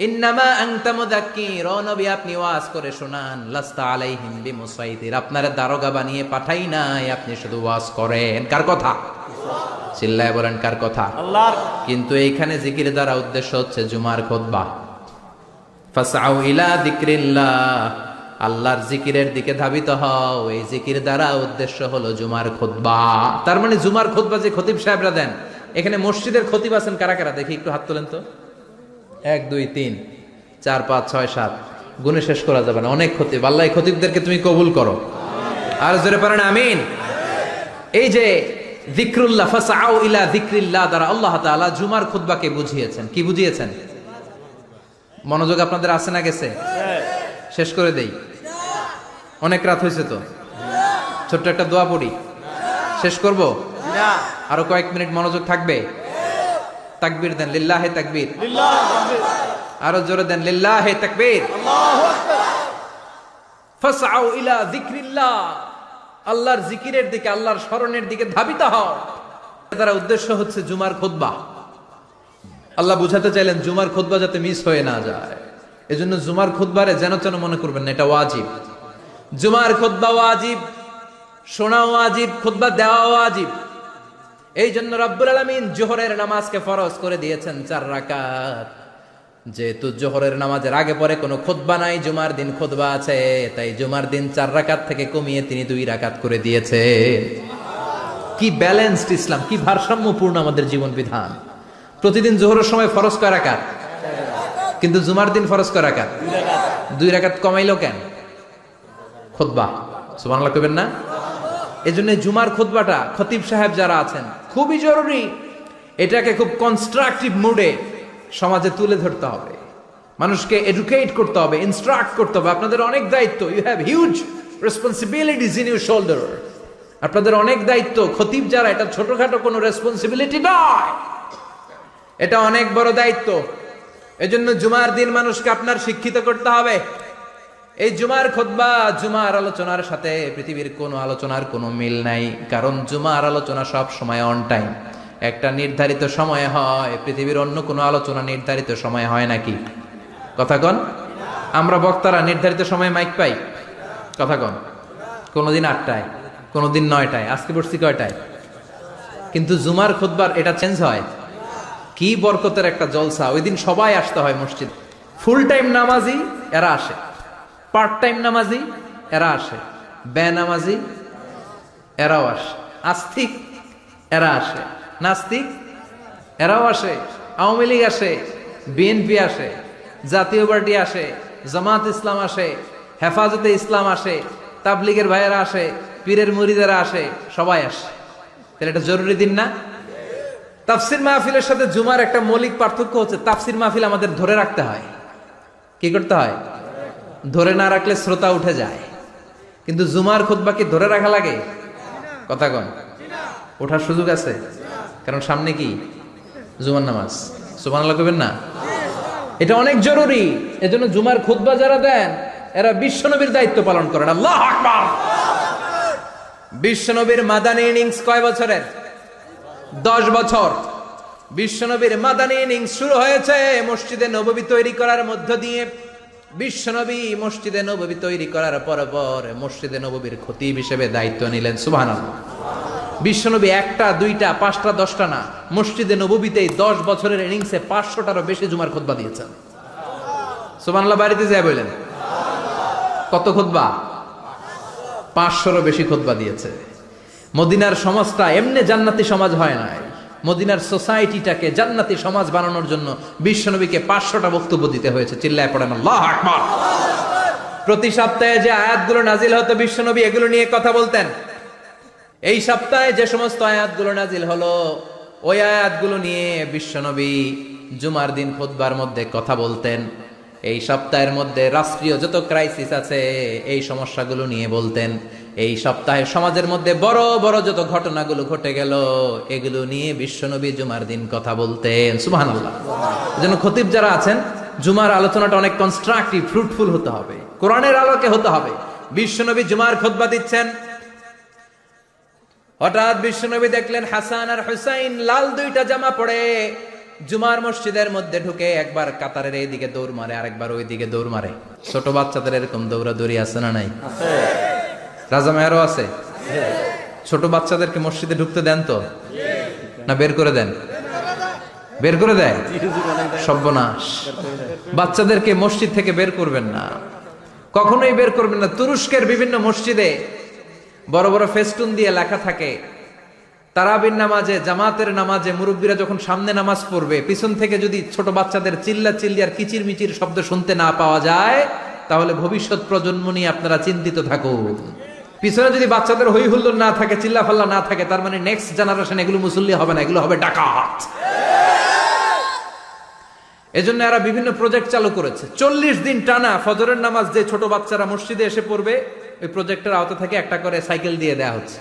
[SPEAKER 1] ইন্নামা আনতা মুযাক্কির, ও নবী আপনি ওয়াজ করে শোনান। লাস্তা আলাইহিম বিমুসাইতির, আপনারা দারোগা বানিয়ে পাঠাই নাই, আপনি শুধু ওয়াজ করেন। কার কথা? চিল্লায় বলেন কার কথা?
[SPEAKER 2] আল্লাহর।
[SPEAKER 1] কিন্তু এইখানে জিকির দ্বারা উদ্দেশ্য হচ্ছে জুমার খুতবা। ফাসআউ ইলা যিকরিল্লাহ, আল্লাহর জিকিরের দিকে ধাবিত হও। এই জিকির দ্বারা উদ্দেশ্য হলো জুমার খুতবা। তার মানে জুমার খুতবা যে খতিব সাহেবরা দেন, এখানে মসজিদের খতিব আছেন কারা কারা? দেখি একটু হাত তোলেন তো। 1 2 3 4 5 6 7, গুণে শেষ করা যাবে না, অনেক খতিব। আল্লাহ এই খতিবদেরকে তুমি কবুল করো। আর জোরে পড়েন আমিন। এই যে যিকরুল্লাহ, ফাসআউ ইলা যিকরিল্লাহ দ্বারা আল্লাহ তাআলা জুমার খুতবাকে বুঝিয়েছেন। কি বুঝিয়েছেন? মনোযোগ আপনাদের আছে না গেছে? শেষ করে দেই, অনেক রাত হয়েছে তো। ছোট্ট একটা দোয়া পড়ি, শেষ করব। আরো কয়েক মিনিট মনোযোগ থাকবে। তাকবীর দেন, লিল্লাহে তাকবীর। আরো জোরে দেন, লিল্লাহে তাকবীর। ফাসআউ ইলা যিকরিল্লাহ, আল্লাহর জিকিরের দিকে, আল্লাহর স্মরণের দিকে ধাবিত হও। তার উদ্দেশ্য হচ্ছে জুমার খুতবা। আল্লাহ বুঝাতে চাইলেন জুমার খুতবা যাতে মিস হয়ে না যায়, এজন্য জুমার খুতবারে যেন তেন মনে করবেন না, এটা ওয়াজিব। জুমার খুতবা ওয়াজিব, শোনা ওয়াজিব, খুতবা দেওয়া ওয়াজিব। এই জন্য রব্বুল আলামিন জোহরের নামাজকে ফরজ করে দিয়েছেন 4 রাকাত। যেহেতু জোহরের নামাজের আগে পরে কোনো খুতবা নাই, জুমার দিন খুতবা আছে, তাই জুমার দিন 4 রাকাত থেকে কমিয়ে তিনি 2 রাকাত করে দিয়েছে। কি ব্যালেন্সড ইসলাম, কি ভারসাম্যপূর্ণ আমাদের জীবন বিধান। প্রতিদিন জোহরের সময় ফরজ কয় রাকাত, কিন্তু জুমার দিন ফরজ কয় রাকাত? 2 রাকাত কমাইলো কেন? খুতবা। সুবহানাল্লাহ কইবেন না? এজন্য জুমার খুতবাটা খতিব সাহেব যারা আছেন খুবই জরুরি। এটাকে খুব কনস্ট্রাকটিভ মুডে সমাজে তুলে ধরতে হবে, মানুষকে এডুকেট করতে হবে, ইনস্ট্রাক্ট করতে হবে। আপনাদের অনেক দায়িত্ব, you have huge responsibilities in your shoulder. আপনাদের অনেক দায়িত্ব। খতিব যারা, এটা ছোটখাটো কোনো রেসপন্সিবিলিটি নয়, এটা অনেক বড় দায়িত্ব। এজন্য জুমার দিন মানুষকে আপনার শিক্ষিত করতে হবে। এই জুমার খুতবা, জুমার আলোচনার সাথে পৃথিবীর কোনো আলোচনার কোনো মিল নাই, কারণ জুমার আলোচনা সব সময় অন টাইম, একটা নির্ধারিত সময়ে হয়। পৃথিবীর অন্য কোনো আলোচনা নির্ধারিত সময়ে হয় নাকি? কথা কন। আমরা বক্তারা নির্ধারিত সময়ে মাইক পাই? কথা কন। কোনোদিন 8টায়, কোনোদিন 9টায়, আজকে পড়ছি কয়টায়? কিন্তু জুমার খুতবার এটা চেঞ্জ হয়। কি বরকতের একটা জলসা! ওই দিন সবাই আসতে হয় মসজিদ। ফুল টাইম নামাজি এরা আসে, পার্ট টাইম নামাজি এরা আসে, বেনামাজি এরাও আসে, আস্তিক এরা আসে, নাস্তিক এরাও আসে, আওয়ামী লীগ আসে, বিএনপি আসে, জাতীয় পার্টি আসে, জামাত ইসলাম আসে, হেফাজতে ইসলাম আসে, তাবলিগের ভাইয়েরা আসে, পীরের মুরিদেরা আসে, সবাই আসে। তাহলে এটা জরুরি দিন না? তাফসির মাহফিলের সাথে জুমার একটা মৌলিক পার্থক্য হচ্ছে, তাফসির মাহফিল আমাদের ধরে রাখতে হয়। কি করতে হয়? ধরে না রাখলে শ্রোতা উঠে যায়। কিন্তু জুমার খুতবা কি ধরে রাখা লাগে? কথা কন। ওঠার সুযোগ আছে, কারণ সামনে কি? জুমার নামাজ। সুবহানাল্লাহ কইবেন না? এটা অনেক জরুরি। এজন্য জুমার খুতবা যারা দেন এরা বিশ্বনবীর দায়িত্ব পালন করেন। আল্লাহু আকবার। বিশ্বনবীর মাদানী ইনিংস কয় বছরের? 10 বছর। বিশ্বনবীর মাদানী ইনিংস শুরু হয়েছে মসজিদে নববী তৈরি করার মধ্য দিয়ে। বিশ্বনবী মসজিদে নববী তৈরি করার পর মসজিদে নববীর খতিব হিসেবে দায়িত্ব নিলেন। সুবহানাল্লাহ। বিশ্বনবী 1টা 2টা 5টা 10টা না, মসজিদে নববীতেই 10 বছরের ইনিংসে 500টারও বেশি জুমার খুতবা দিয়েছেন। সুবহানাল্লাহ। বাড়িতে যায় বলেন কত খুতবা? 500রও বেশি খুতবা দিয়েছে। মদিনার সমাজটা এমনি জান্নাতি সমাজ হয় নাই। মদিনার সোসাইটিটাকে জান্নাতি সমাজ বানানোর জন্য বিশ্বনবীকে 500টা বক্তব্য দিতে হয়েছে। চিল্লায় পড়েন আল্লাহু আকবার। প্রতি সপ্তাহে যে আয়াতগুলো নাজিল হতো বিশ্বনবী এগুলো নিয়ে কথা বলতেন। এই সপ্তাহে যে সমস্ত আয়াতগুলো নাজিল হলো ওই আয়াতগুলো নিয়ে বিশ্বনবী জুমার দিন খুতবার মধ্যে কথা বলতেন। এই সপ্তাহের মধ্যে রাষ্ট্রীয় যত ক্রাইসিস আছে এই সমস্যাগুলো নিয়ে বলতেন। এই সপ্তাহে সমাজের মধ্যে বড় বড় যত ঘটনাগুলো ঘটে গেল এগুলো নিয়ে বিশ্বনবী জুমার দিন কথা বলতেন। সুবহানাল্লাহ। এজন্য খতিব যারা আছেন জুমার আলোচনাটা অনেক কনস্ট্রাকটিভ, ফ্রুটফুল হতে হবে, কোরআনের আলোকে হতে হবে। বিশ্বনবী জুমার খুতবা দিচ্ছেন, হঠাৎ বিশ্বনবী দেখলেন হাসান আর হুসাইন লাল 2টা জামা পরে জুমার মসজিদের মধ্যে ঢুকে একবার কাতারের এইদিকে দৌড় মারে, আরেকবার ওইদিকে দৌড় মারে। ছোট বাচ্চাদের এরকম দৌড়াদৌড়ি আছে না নাই? রাজা মেয়ারও আছে। ছোট বাচ্চাদেরকে মসজিদে ঢুকতে দেন তো না বের করে দেন? বের করে দেয়। সর্বনাশ। বাচ্চাদেরকে মসজিদ থেকে বের করবেন না, কখনোই বের করবেন না। তুরস্কের বিভিন্ন মসজিদে বড় বড় ফেস্টুন দিয়ে লেখা থাকে তারাবির নামাজে, জামাতের নামাজে মুরব্বীরা যখন সামনে নামাজ পড়বে পিছন থেকে যদি ছোট বাচ্চাদের চিল্লা চিল্লি আর কিচির মিচির শব্দ শুনতে না পাওয়া যায় তাহলে ভবিষ্যৎ প্রজন্ম নিয়ে আপনারা চিন্তিত থাকুন। পিছনে যদি বাচ্চাদের হই হুল্লোড় না থাকে, চিল্লা ফাল্লা না থাকে, তার মানে নেক্সট জেনারেশন এগুলো মুসল্লি হবে না, এগুলো হবে ডাকাত। এজন্য এরা বিভিন্ন প্রজেক্ট চালু করেছে। 40 দিন টানা ফজরের নামাজ যে ছোট বাচ্চারা মসজিদে এসে পড়বে ওই প্রজেক্টের আওতা থেকে একটা করে সাইকেল দিয়ে দেয়া হচ্ছে।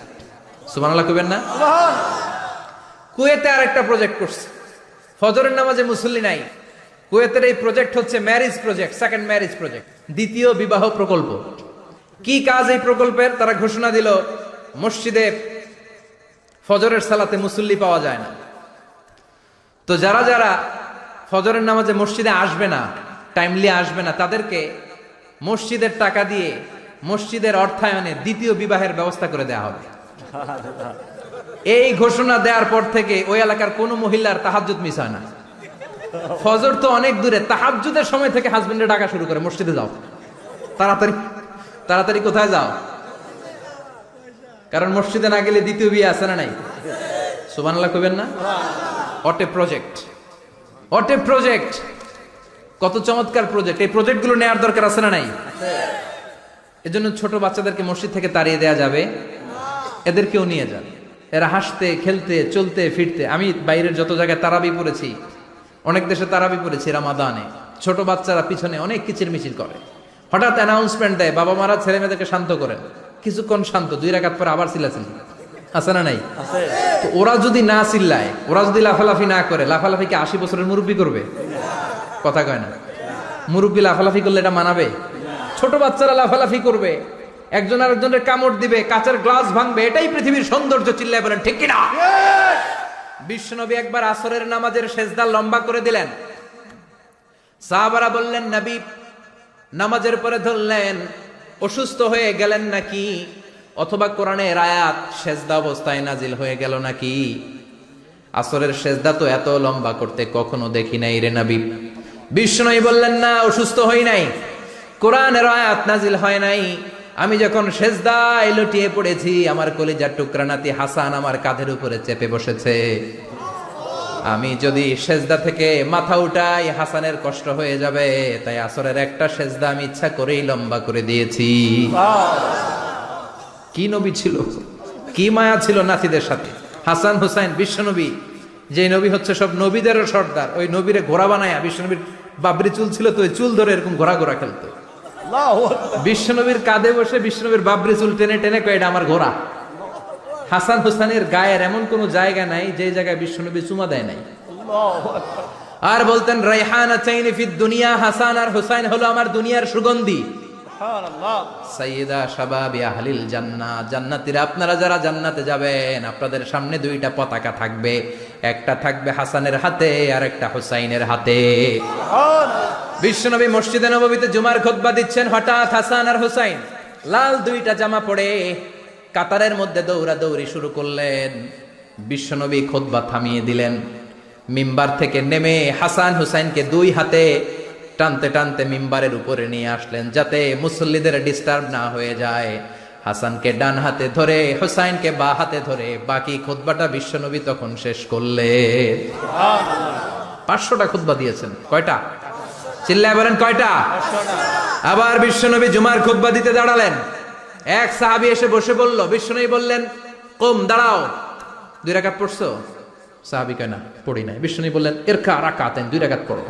[SPEAKER 1] সুবহানাল্লাহ কইবেন না? কুয়েতে আরেকটা প্রজেক্ট করছে, ফজরের নামাজে মুসল্লি নাই। কুয়েতের এই প্রজেক্ট হচ্ছে marriage project, second marriage project, দ্বিতীয় বিবাহ প্রকল্প। কি কাজ এই প্রকল্পের? তারা ঘোষণা দিল মসজিদে ফজরের সালাতে মুসল্লি পাওয়া যায় না, তো যারা যারা ফজরের নামাজে মসজিদে আসবে না, টাইমলি আসবে না, তাদেরকে মসজিদের টাকা দিয়ে মসজিদের অর্থায়নে দ্বিতীয় বিবাহের ব্যবস্থা করে দেয়া হবে। এই ঘোষণা দেওয়ার পর থেকে ওই এলাকার কোনো মহিলার তাহাজ্জুদ মিস হয় না। ফজর তো অনেক দূরে, তাহাজ্জুদের সময় থেকে হাজবেন্ডে ডাকা শুরু করে, মসজিদে যাও, তাড়াতাড়ি তাড়াতাড়ি কোথায় যাও, কারণ মসজিদে না গেলে দ্বিতীয় বিয়ে আছে না নাই? সুবহানাল্লাহ কইবেন না? অটে প্রজেক্ট, অটে প্রজেক্ট, কত চমৎকার প্রজেক্ট! এই প্রজেক্টগুলো নেওয়ার দরকার আছে না নাই? এজন্য ছোট বাচ্চাদেরকে মসজিদ থেকে তাড়িয়ে দেয়া যাবে, এদেরকেও নিয়ে যান। এরা হাসতে খেলতে চলতে ফিরতে, আমি বাইরের যত জায়গায় তারাবি পড়েছি, অনেক দেশে তারাবি পড়েছি রামাদানে, ছোট বাচ্চারা পিছনে অনেক কিচিরমিচির করে, হঠাৎ অ্যানাউন্সমেন্ট দেয়, বাবা মারা ছেলে মেয়েদেরকে শান্ত করেন, কিছুক্ষণ শান্ত, 2 রাকাত পরে আবার চিল্লাচিল্লি, আছে না নাই? তো ওরা যদি না চিল্লায়, ওরা যদি লাফালাফি না করে, লাফালাফি কি 80 বছরের মুরব্বী করবে? কথা কয় না। মুরব্বী লাফালাফি করলে এটা মানাবে? ছোট বাচ্চারা লাফালাফি করবে, একজন আরেকজনের কামড় দিবে, কাঁচের গ্লাস ভাঙবে, এটাই পৃথিবীর সৌন্দর্য। চিল্লায় বলেন ঠিক কিনা? বিশ্বনবী একবার আসরের নামাজের সেজদা লম্বা করে দিলেন, সাহাবারা বললেন নবী নামাজের পরে ধরলেন, অসুস্থ হয়ে গেলেন নাকি, অথবা কোরআনের আয়াত সেজদা অবস্থায় নাজিল হয়ে গেল নাকি? আসরের সেজদা তো এত লম্বা করতে কখনো দেখি নাই রে নবী। বিশ্বনবী বললেন না, অসুস্থ হই নাই, কোরআনের আয়াত নাজিল হয় নাই, আমি যখন সেজদায় লুটিয়ে পড়েছি, আমার কলিজার টুকরা নাতি হাসান আমার কাঁধের উপরে চেপে বসেছে, আমি যদি সেজদা থেকে মাথা উঠাই হাসানের কষ্ট হয়ে যাবে, তাই আসরের একটা সেজদা আমি ইচ্ছা করেই লম্বা করে দিয়েছি। কি নবী ছিল, কি মায়া ছিল নাতিদের সাথে। হাসান হুসাইন বিশ্বনবী, যে নবী হচ্ছে সব নবীদেরও সর্দার, ওই নবীরে ঘোড়া বানায়া, বিশ্বনবীর বাবরি চুল ছিল তো, ওই চুল ধরে এরকম ঘোড়া ঘোড়া খেলতো, বিশ্বনবীর কাঁধে বসে বিশ্বনবীর বাবরি চুল টেনে টেনে কয় এটা আমার ঘোড়া। হাসান হুসাইনের গায়ের এমন কোন জায়গা নাই যে জায়গায় বিশ্বনবী চুমা দেয় নাই। আর বলতেন রাইহানাতাইনি ফিদ দুনিয়া, হাসান আর হুসাইন হলো আমার দুনিয়ার সুগন্ধি। সাইয়্যিদা শাবাবি আহলিল জান্নাহ, জান্নাতীরা আপনারা যারা জান্নাতে যাবেন, আপনাদের সামনে 2টা পতাকা থাকবে, একটা থাকবে হাসানের হাতে আর একটা হুসাইনের হাতে। বিশ্বনবী মসজিদে নববীতে জুমার খুতবা দিচ্ছেন, হঠাৎ হাসান আর হুসাইন লাল 2টা জামা পরে কাতারের মধ্যে দৌড়াদৌড়ি শুরু করলেন। বিশ্বনবী খুতবা থামিয়ে দিলেন, মিম্বার থেকে নেমে হাসান হুসাইনকে 2 হাতে টানতে টানতে মিম্বারের উপরে নিয়ে আসলেন, যাতে মুসল্লিদের ডিস্টার্ব না হয়ে যায়। হাসানকে ডান হাতে ধরে, হুসাইনকে বাঁ হাতে ধরে বাকি খুতবাটা বিশ্বনবী তখন শেষ করলেন। 500টা খুতবা দিয়েছেন। কয়টা? চিল্লায় বলেন কয়টা? আবার বিশ্বনবী জুমার খুতবা দিতে দাঁড়ালেন, এক সাহাবী এসে বসে বলল, বিশ্বনবী বললেন কম, দাঁড়াও, 2 রাকাত পড়ছো? সাহাবী কয় না, পড়ি নাই। বিশ্বনবী বললেন ইরকা রাকাতান, 2 রাকাত পড়ো।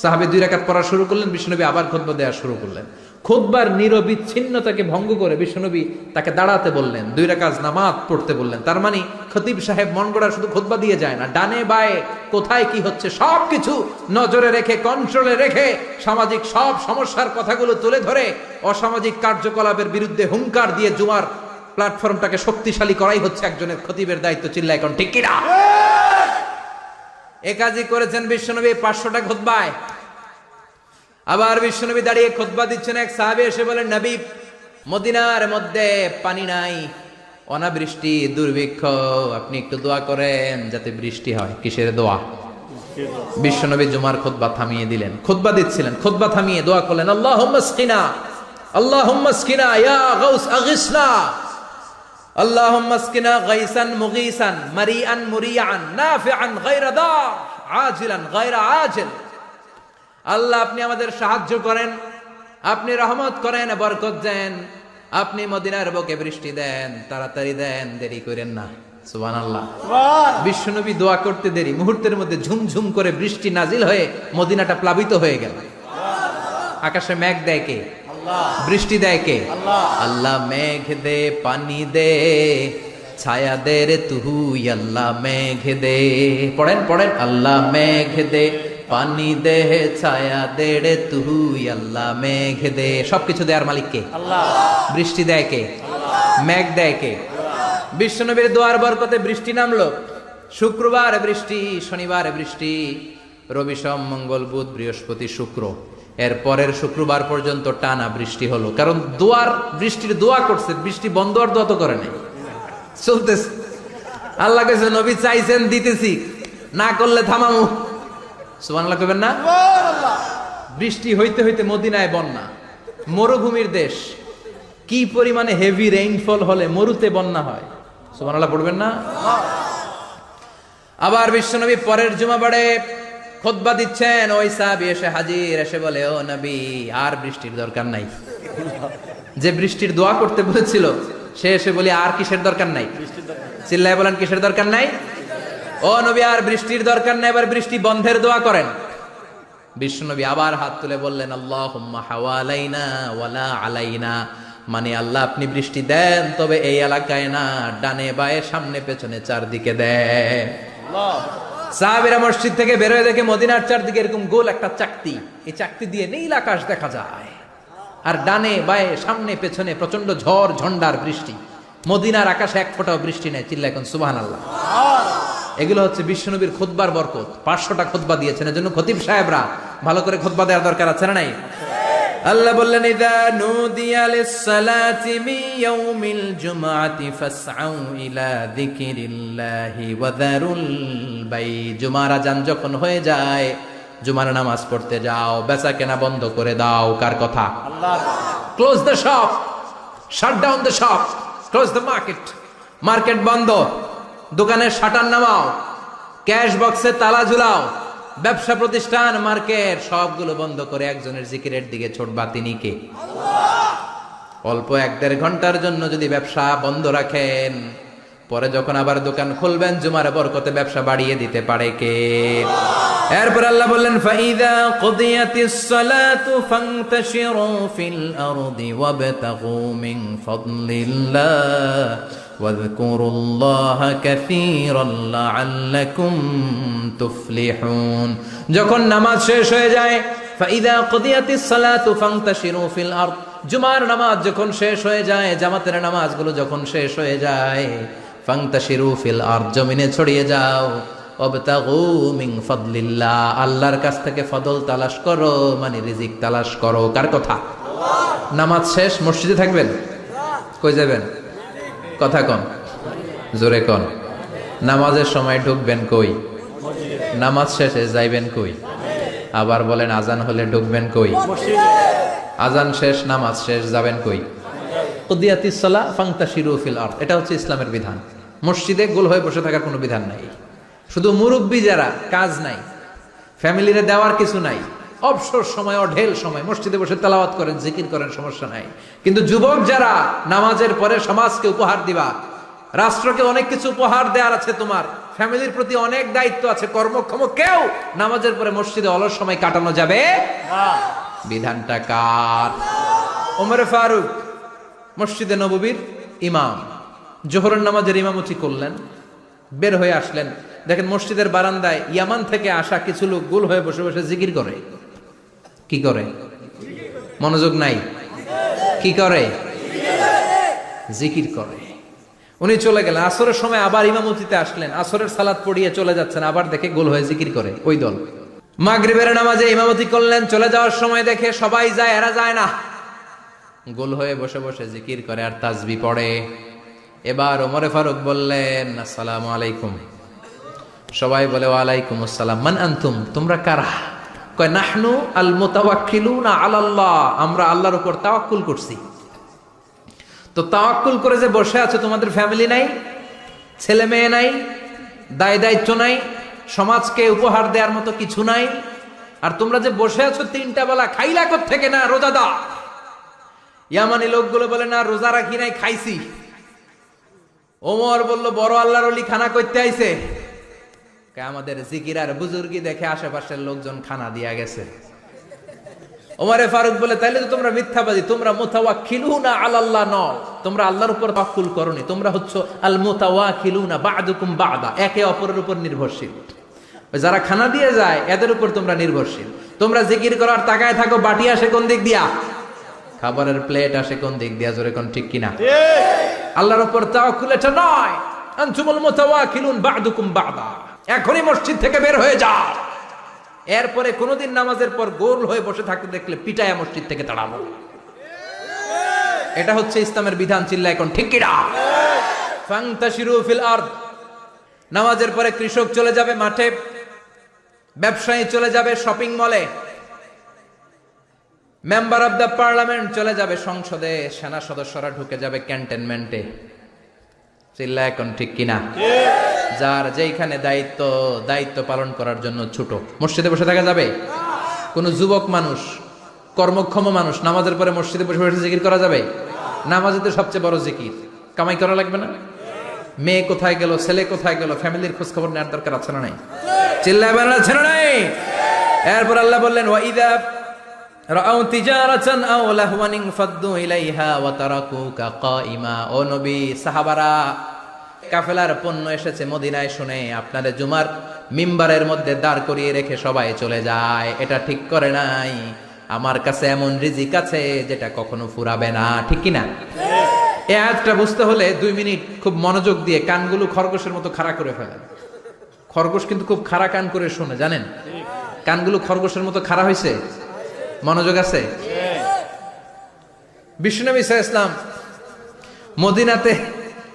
[SPEAKER 1] সাহাবী 2 রাকাত পড়া শুরু করলেন, বিশ্বনবী আবার খুতবা দেওয়া শুরু করলেন। খুতবার নিরবিচ্ছিন্নতাকে ভঙ্গ করে বিশ্বনবী তাকে দাঁড়াতে বললেন, 2 রাকাত নামাজ পড়তে বললেন। তার মানে খতিব সাহেব মন গড়া শুধু খুতবা দিয়ে যায় না, ডানে বায়ে কোথায় কি হচ্ছে সবকিছু নজরে রেখে, কন্ট্রোলে রেখে, সামাজিক সব সমস্যার কথাগুলো তুলে ধরে অসামাজিক কার্যকলাপের বিরুদ্ধে হুঙ্কার দিয়ে জুমার প্ল্যাটফর্মটাকে শক্তিশালী করাই হচ্ছে একজনের খতিবের দায়িত্ব। চিল্লায় এখন ঠিক কিনা? এ কাজই করেছেন বিশ্বনবী 500টা খুতবায়। আবার বিশ্বনবী দাঁড়িয়ে খুতবা দিচ্ছেন, এক সাহাবী এসে বলেন, নবী মদিনার মধ্যে পানি নাই, অনাবৃষ্টি, দুর্ভিক্ষ, আপনি একটু দোয়া করেন যাতে বৃষ্টি হয়। কিসের দোয়া? বিশ্বনবী জুমার খুতবা থামিয়ে দিলেন, খুতবা দিচ্ছিলেন, খুতবা থামিয়ে দোয়া করলেন, আল্লাহুম্মা স্কিনা, আল্লাহুম্মা স্কিনা ইয়া গাউস আগিসনা, আল্লাহুম্মা স্কিনা গাইসান মুগীসান মারিআন মুরিআন নাফিআন গায়রা দার আজিলান গায়রা আজিল। আল্লাহ আপনি আমাদের সাহায্য করেন, আপনি রহমত করেন, বরকত দেন, আপনি মদিনার বুকে বৃষ্টি দেন, তাড়াতাড়ি দেন, দেরি করেন না। সুবহানাল্লাহ। বিশ্বনবী দোয়া করতে দেরি, মুহূর্তের মধ্যে ঝুমঝুম করে বৃষ্টি নাজিল হয়ে মদিনাটা প্লাবিত হয়ে গেল। আকাশে মেঘ দেয় কে? বৃষ্টি দেয় কে? আল্লাহ মেঘ দে, পানি দে, ছায়া দে রে তুই, আল্লাহ মেঘ দে। পড়েন পড়েন, আল্লাহ মেঘ দে, পানি দে, ছায়া দে রে তুই, আল্লাহ মেঘ দে। সবকিছু দেয়ার মালিক কে? আল্লাহ। বৃষ্টি দেয় কে? মেঘ দেয় কে? বিশ্বনবীর দোয়ার বরকতে বৃষ্টি নামলো। শুক্রবার বৃষ্টি, শনিবার বৃষ্টি, রবি সোম মঙ্গল বুধ বৃহস্পতি শুক্র, এর পরের শুক্রবার পর্যন্ত টানা বৃষ্টি হলো। কারণ দোয়ার, বৃষ্টির দোয়া করছে, বৃষ্টি বন্ধ আর দোয়া তো করে নাই, চলতেছে। আল্লাহ কাছে নবী চাইছেন দিতেছি, না করলে থামামু। সুবহানাল্লাহ কইবেন না? বৃষ্টি হইতে হইতে মদিনায় বন্যা, মরুভূমির দেশ, কি পরিমাণে হেভি রেইনফল হলে মরুতে বন্যা হয়। সুবহানাল্লাহ পড়বেন না? আবার বিশ্বনবী পরের জুমাবারে খুতবা দিচ্ছেন, ওই সাহাবী এসে হাজির, এসে বলে, ও নবী আর বৃষ্টির দরকার নাই। যে বৃষ্টির দোয়া করতে বলেছিল সে এসে বলি আর কিসের দরকার নাই? চিল্লায় বলেন কিসের দরকার নাই? ও নবী আর বৃষ্টির দরকার নাই, এবার বৃষ্টি বন্ধের দোয়া করেন। বিশ্বনবী আবার হাত তুলে বললেন, আল্লাহুম্মা হাওয়ালাইনা ওয়ালা আলাইনা, মানে আল্লাহ আপনি বৃষ্টি দেন, তবে এই এলাকায় না, ডানে বায়ে সামনে পেছনে চারদিকে দেন। সাহাবীরা মসজিদ থেকে বের হয়ে দেখে মদিনার চারদিকে এরকম গোল একটা চাকতি, এই চাকতি দিয়ে নীল আকাশ দেখা যায়, আর ডানে বায়ে সামনে পেছনে প্রচন্ড ঝড় ঝন্ডার বৃষ্টি। মদিনার আকাশে এক ফোঁটাও বৃষ্টি নেই। চিল্লা এখন সুবহানাল্লাহ। এগুলো হচ্ছে বিশ্বনবীর খুতবার বরকত। 500টা খুতবা দিয়েছেন, এজন্য খতিব সাহেবরা ভালো করে খুতবা দেওয়ার দরকার আছে না নাই? আল্লাহ বললেন, ইযা নুদিয়া লিস-সালাতি মিন ইয়াউমিল জুমআতি ফাসআউ ইলা যিকিরিল্লাহি ওয়া যারুল বাই। জুমার আযান যখন হয়ে যায়, জুমার নামাজ পড়তে যাও, বেচা কেনা বন্ধ করে দাও। কার কথা? Allah. Close the shop, shut down the shop, close the market. Market বন্ধ, দোকানের শাটার নামাও, ক্যাশ বক্সে তালা ঝুলাও, ব্যবসা প্রতিষ্ঠান, মার্কেট সবগুলো বন্ধ করে একজনের জিকিরের দিকে ছোটবা। তিনি কে? অল্প 1-1.5 ঘন্টার জন্য যদি ব্যবসা বন্ধ রাখেন, পরে যখন আবার দোকান খুলবেন, জুমার বরকতে ব্যবসা বাড়িয়ে দিতে পারে কে? এরপর আল্লাহ বললেন, ফাইদা কুদিয়াতিস সালাতু ফান্তাশিরু ফিল আরদি ওয়াবতাগু মিন ফাদলিল্লাহ ওয়াযকুরুল্লাহা কাসীরান লাআল্লাকুম তুফলিহুন। যখন নামাজ শেষ হয়ে যায়, ফাইদা কুদিয়াতিস সালাতু ফান্তাশিরু ফিল আরদ, জুমার নামাজ যখন শেষ হয়ে যায়, জামাতের নামাজগুলো যখন শেষ হয়ে যায়, ফান্তাশিরু ফিল আরদ, জমিনে ছড়িয়ে যাও, ওয়াবতাগু মিন ফাদলিল্লাহ, আল্লাহর কাছ থেকে ফদল তালাশ করো, মানে রিজিক তালাশ করো। কার কথা? আল্লাহ। নামাজ শেষ মসজিদে থাকবেন? কই যাবেন? কথা কন, জোরে কন। নামাজের সময় ঢুকবেন কই? নামাজ শেষে যাইবেন কই? আবার বলেন, আজান হলে ঢুকবেন কই? আজান শেষ, নামাজ শেষ, যাবেন কই? কুদিয়াতিস সালাহ ফান্তাশিরু ফিল আরদ, এটা হচ্ছে ইসলামের বিধান। মসজিদে গোল হয়ে বসে থাকার কোনো বিধান নাই। শুধু মুরব্বী যারা, কাজ নাই, ফ্যামিলিরে দেওয়ার কিছু নাই, অবসর সময়, অঢেল সময় মসজিদে বসে তেলাওয়াত করেন, জিকির করেন, সমস্যা নাই। কিন্তু যুবক যারা, নামাজের পরে সমাজকে উপহার দিবা, রাষ্ট্রকে অনেক কিছু উপহার দেওয়ার আছে, তোমার ফ্যামিলির প্রতি অনেক দায়িত্ব আছে, কর্মক্ষম কেউ নামাজের পরে মসজিদে অলস সময় কাটানো যাবে না। বিধানটা কার? ওমরে ফারুক মসজিদে নববীর ইমাম, জোহরের নামাজের ইমামতি করলেন, বের হয়ে আসলেন, দেখেন মসজিদের বারান্দায় ইয়ামান থেকে আসা কিছু লোক গোল হয়ে বসে বসে জিকির করে। কি করে? মনোযোগ নাই? কি করে? জিকির করে। উনি চলে গেলেন, আসরের সময় আবার ইমামতিতে আসলেন, আসরের সালাত পড়িয়ে চলে যাচ্ছেন, আবার দেখে গোল হয়ে জিকির করে ওই দল। মাগরিবের নামাজে ইমামতি করলেন, চলে যাওয়ার সময় দেখে সবাই যায়, এরা যায় না, গোল হয়ে বসে বসে জিকির করে আর তাসবিহ পড়ে। এবার ওমরে ফারুক বললেন, আসসালামু আলাইকুম। সবাই বলে, ওয়ালাইকুম আসসালাম। মান আনতুম, তোমরা কারা? কয়, নাহনু আল মুতাওয়াক্কিলুনা আলাল্লাহ, আমরা আল্লাহর উপর তাওয়াক্কুল করছি। তো তাওয়াক্কুল করে যে বসে আছে, তোমাদের ফ্যামিলি নাই, ছেলে মেয়ে নাই, দায় দায়িত্ব নাই, সমাজকে উপহার দেওয়ার মতো কিছু নাই, আর তোমরা যে বসে আছো 3টা বেলা, খাইলা কোত্থেকে? না, রোজা দাও। ইয়ামানি লোকগুলো বলে, না রোজা রাখি নাই, খাইছি। ওমর বলল, বড় আল্লাহর ওলি খানা করতে আইছে। আমাদের জিকির আর বুজুর্গি দেখে আশেপাশের লোকজন খানা দিয়া গেছে। ওমরে ফারুক বলে, তাইলে তো তোমরা মিথ্যাবাদী, তোমরা মুতাওয়াক্কিলুনা আলাল্লাহ নও, তোমরা আল্লাহর উপর তাওয়াক্কুল করনি, তোমরা হচ্ছে আল মুতাওয়াক্কিলুনা বা'দুকুম বা'দা, একে অপরের উপর নির্ভরশীল। যারা খানা দিয়ে যায় এদের উপর তোমরা নির্ভরশীল। তোমরা জিকির করার তাকায় থাকো, বাটি আসে কোন দিক দিয়া, খাবারের প্লেট আসে কোন দিক দিয়া, জোরে কোন ঠিক কিনা? আল্লাহর উপর তাওয়াক্কুল এটা নয়। আনতুমুল মুতাওয়াক্কিলুন বা'দুকুম বা'দা, এখনই মসজিদ থেকে বের হয়ে যাও। এরপরে কোনদিন নামাজের পর গোল হয়ে বসে থাকতে দেখলে পিটায়া মসজিদ থেকে তাড়াবো। এটা হচ্ছে ইসলামের বিধান। চিল্লা এখন ঠিক কিনা? ফান্তাশিরু ফিল আরদ, নামাজের পরে কৃষক চলে যাবে মাঠে, ব্যবসায়ী চলে যাবে শপিং মলে, মেম্বার অব দ্য পার্লামেন্ট চলে যাবে সংসদে, সেনা সদস্যরা ঢুকে যাবে ক্যান্টনমেন্টে। চিল্লা এখন ঠিক কিনা? যার যেইখানে দায়িত্ব পালন করার জন্য ছুট। মসজিদে বসে থাকা যাবে? কোন যুবক মানুষ, কর্মক্ষম মানুষ নামাজের পরে মসজিদে বসে বসে জিকির করা যাবে? নামাজে তো সবচেয়ে বড় জিকির, কামাই করা লাগবে না? মেয়ে কোথায় গেল, ছেলে কোথায় গেল, ফ্যামিলির খোঁজ খবর নেওয়ার দরকার আছে না নাই? চিল্লায় বেড়া আছে না নাই? এরপর আল্লাহ বললেন ওয়াইদা রাআউ তিজারাতান আও লাহওয়ান ফাদ্দু ইলাইহা ওয়া তারাকুকা কাইমা। ও নবী, সাহাবারা কাফেলার পণ্য এসেছে মদিনায় শুনে আপনাদের জুমার মিম্বারের মধ্যে দাঁড় করিয়ে রেখে সবাই চলে যায়। এটা ঠিক করে নাই। আমার কাছে এমন রিজিক আছে যেটা কখনো ফুরাবে না, ঠিক কিনা? এই আয়াতটা বুঝতে হলে 2 মিনিট খুব মনোযোগ দিয়ে কানগুলো খরগোশের মতো খাড়া করে ফেলেন। খরগোশ কিন্তু খুব খাড়া কান করে শোনে, জানেন? কানগুলো খরগোশের মতো খাড়া হয়েছে। মনোযোগ আছে? বিশ্বনবী সাল্লাল্লাহু আলাইহি ওয়াসাল্লাম মদিনাতে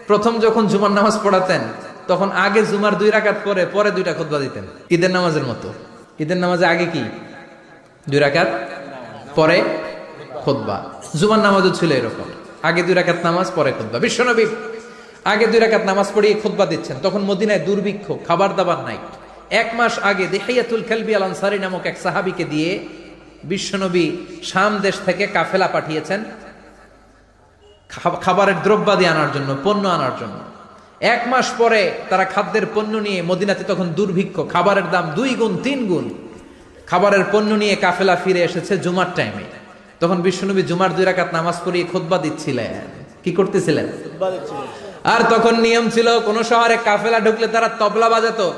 [SPEAKER 1] প্রথম যখন জুমার নামাজ পড়াতেন তখন আগে জুমার 2 রাকাত পরে 2টা খুতবা দিতেন, ঈদের নামাজের মতো। ঈদের নামাজে আগে কি 2 রাকাত, পরে খুতবা। জুমার নামাজও ছিল এরকম, আগে 2 রাকাত নামাজ, পরে খুতবা। বিশ্বনবী আগে 2 রাকাত নামাজ পড়িয়ে খুতবা দিচ্ছেন, তখন মদিনায় দুর্ভিক্ষ, খাবার দাবার নাই। 1 মাস আগে দিহিয়াতুল কালবি আল আনসারী নামক এক সাহাবীকে দিয়ে বিশ্বনবী শাম দেশ থেকে কাফেলা পাঠিয়েছেন খাবারের দ্রব্যাদি আনার জন্য, পণ্য আনার জন্য। 1 মাস পরে তারা খাদ্যের পণ্য নিয়ে, মদিনাতে তখন দুর্ভিক্ষ, খাবারের দাম 2 গুণ 3 গুণ, খাবারের পণ্য নিয়ে কাফেলা ফিরে এসেছে জুমার টাইমে। তখন বিশ্বনবী জুমার 2 রাকাত নামাজ পড়িয়ে খুতবা দিচ্ছিলেন। কি করতেছিলেন? আর তখন নিয়ম ছিল, কোন শহরে কাফেলা ঢুকলে তারা তবলা বাজাতো,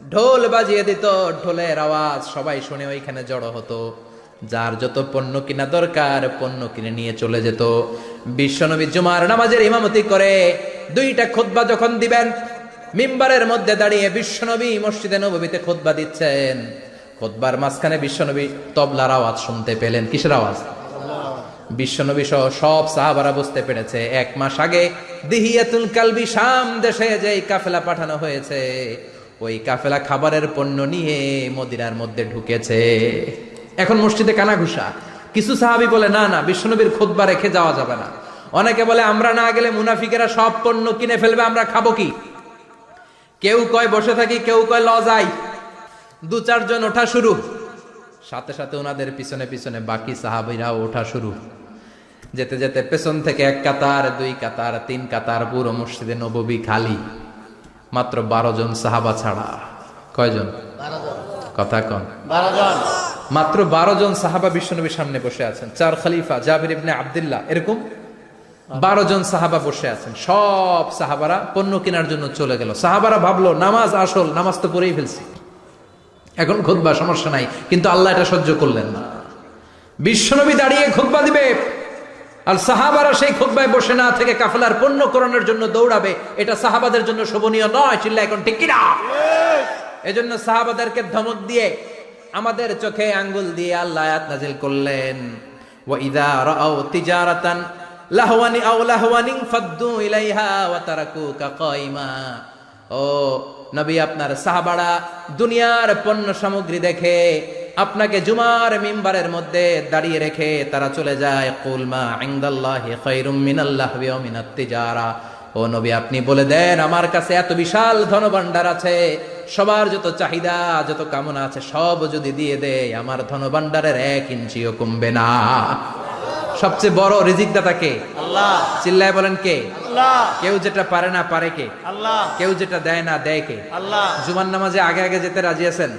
[SPEAKER 1] ঢোল বাজিয়ে দিত, ঢোলের আওয়াজ সবাই শুনে ওইখানে জড়ো হতো। যার যত পণ্য কিনা দরকার পণ্য কিনে নিয়ে চলে যেত। বিশ্বনবী জুমার নামাজের ইমামতি করে 2টা খুতবা যখন দিবেন, মিম্বারের মধ্যে দাঁড়িয়ে বিশ্বনবী মসজিদে নববীতে খুতবা দিচ্ছেন। খুতবার মাঝখানে বিশ্বনবী তবলার আওয়াজ শুনতে পেলেন। কিসের আওয়াজ? বিশ্বনবী সহ সব সাহাবারা বুঝতে পেরেছে 1 মাস আগে দিহিয়াতুল কালবি শাম দেশে যেই কাফেলা পাঠানো হয়েছে, ওই কাফেলা খাবারের পণ্য নিয়ে মদিনার মধ্যে ঢুকেছে। এখন মসজিদে কানাঘুষা। কিছু সাহাবী বলে না না, বিশ্বনবীর খুতবা রেখে যাওয়া যাবে না। অনেকে বলে আমরা না গেলে মুনাফিকেরা সব পণ্য কিনে ফেলবে, আমরা খাবো কি? কেউ কয় বসে থাকি, কেউ কয় ল যাই। 2-4 জন ওঠা শুরু, সাথে সাথে ওনাদের পিছনে পিছনে বাকি সাহাবীরাও ওঠা শুরু। যেতে যেতে পেছন থেকে 1 কাতার, 2 কাতার, 3 কাতার, পুরো মসজিদে নববী খালি, মাত্র 12 জন সাহাবা ছাড়া। কয়জন?
[SPEAKER 3] 12 জন।
[SPEAKER 1] কথা কন।
[SPEAKER 3] 12 জন।
[SPEAKER 1] মাত্র 12 জন সাহাবা বিশ্বনবীর সামনে বসে আছেন। 4 খলিফা, জাবির ইবনে আব্দুল্লাহ, এরকম 12 জন সাহাবা বসে আছেন। সব সাহাবারা পণ্য কেনার জন্য চলে গেল। সাহাবারা ভাবলো নামাজ আসল, নামাজ তো পড়েই ফেলছি, এখন খুতবা সমস্যা নাই। কিন্তু আল্লাহ এটা সহ্য করলেন না। বিশ্বনবী দাঁড়িয়ে খুতবা দিবে আর সাহাবারা সেই খুতবায় বসে না থেকে কাফেলার পণ্য কোরআনের জন্য দৌড়াবে, এটা সাহাবাদের জন্য শোভনীয় নয়। চিল্লা এখন ঠিক কিনা? এজন্য সাহাবাদেরকে ধমক দিয়ে, আমাদের চোখে আঙ্গুল দিয়ে আল্লাহ আয়াত নাযিল করলেন, ওয়া ইযা রাআউ তিজারাতান লাহওয়ানি আও লাহওয়ানিন ফাদ্দু ইলাইহা ওয়া তারাকুকা কাইমা। ও নবী, আপনার সাহাবারা দুনিয়ার পণ্য সামগ্রী দেখে আপনাকে জুমার মিম্বারের মধ্যে দাঁড়িয়ে রেখে তারা চলে যায়। কুল মা ইনদাল্লাহি খায়রুম মিনাল লাহওয়ি ওয়া মিনাত তিজারা। ও নবী, আপনি বলে দেন আমার কাছে এত বিশাল ধনভাণ্ডার আছে, সবার যত চাহিদা যত কামনা আছে সব যদি দিয়ে দেয় আমার ধনভাণ্ডারের 1 ইঞ্চিও কমবে না। সবচেয়ে বড় রিজিক দাতা কে?
[SPEAKER 3] আল্লাহ।
[SPEAKER 1] চিল্লায় বলেন কে?
[SPEAKER 3] আল্লাহ।
[SPEAKER 1] কেউ যেটা পারে না পারে কে?
[SPEAKER 3] আল্লাহ।
[SPEAKER 1] কেউ যেটা দেয় না দেয় কে?
[SPEAKER 3] আল্লাহ।
[SPEAKER 1] জুমার নামাজে আগে আগে যেতে রাজি আছেন?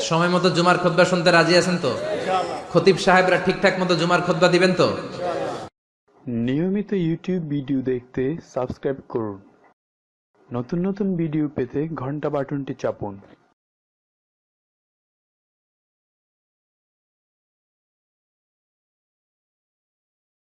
[SPEAKER 1] সময় মতো জুমার খুতবা শুনতে রাজি আছেন তো? খতিব সাহেবরা ঠিকঠাক মতো জুমার খুতবা দিবেন তো?
[SPEAKER 4] নিয়মিত ইউটিউব ভিডিও দেখতে সাবস্ক্রাইব করুন। নতুন নতুন ভিডিও পেতে ঘন্টা বাটনটি চাপুন।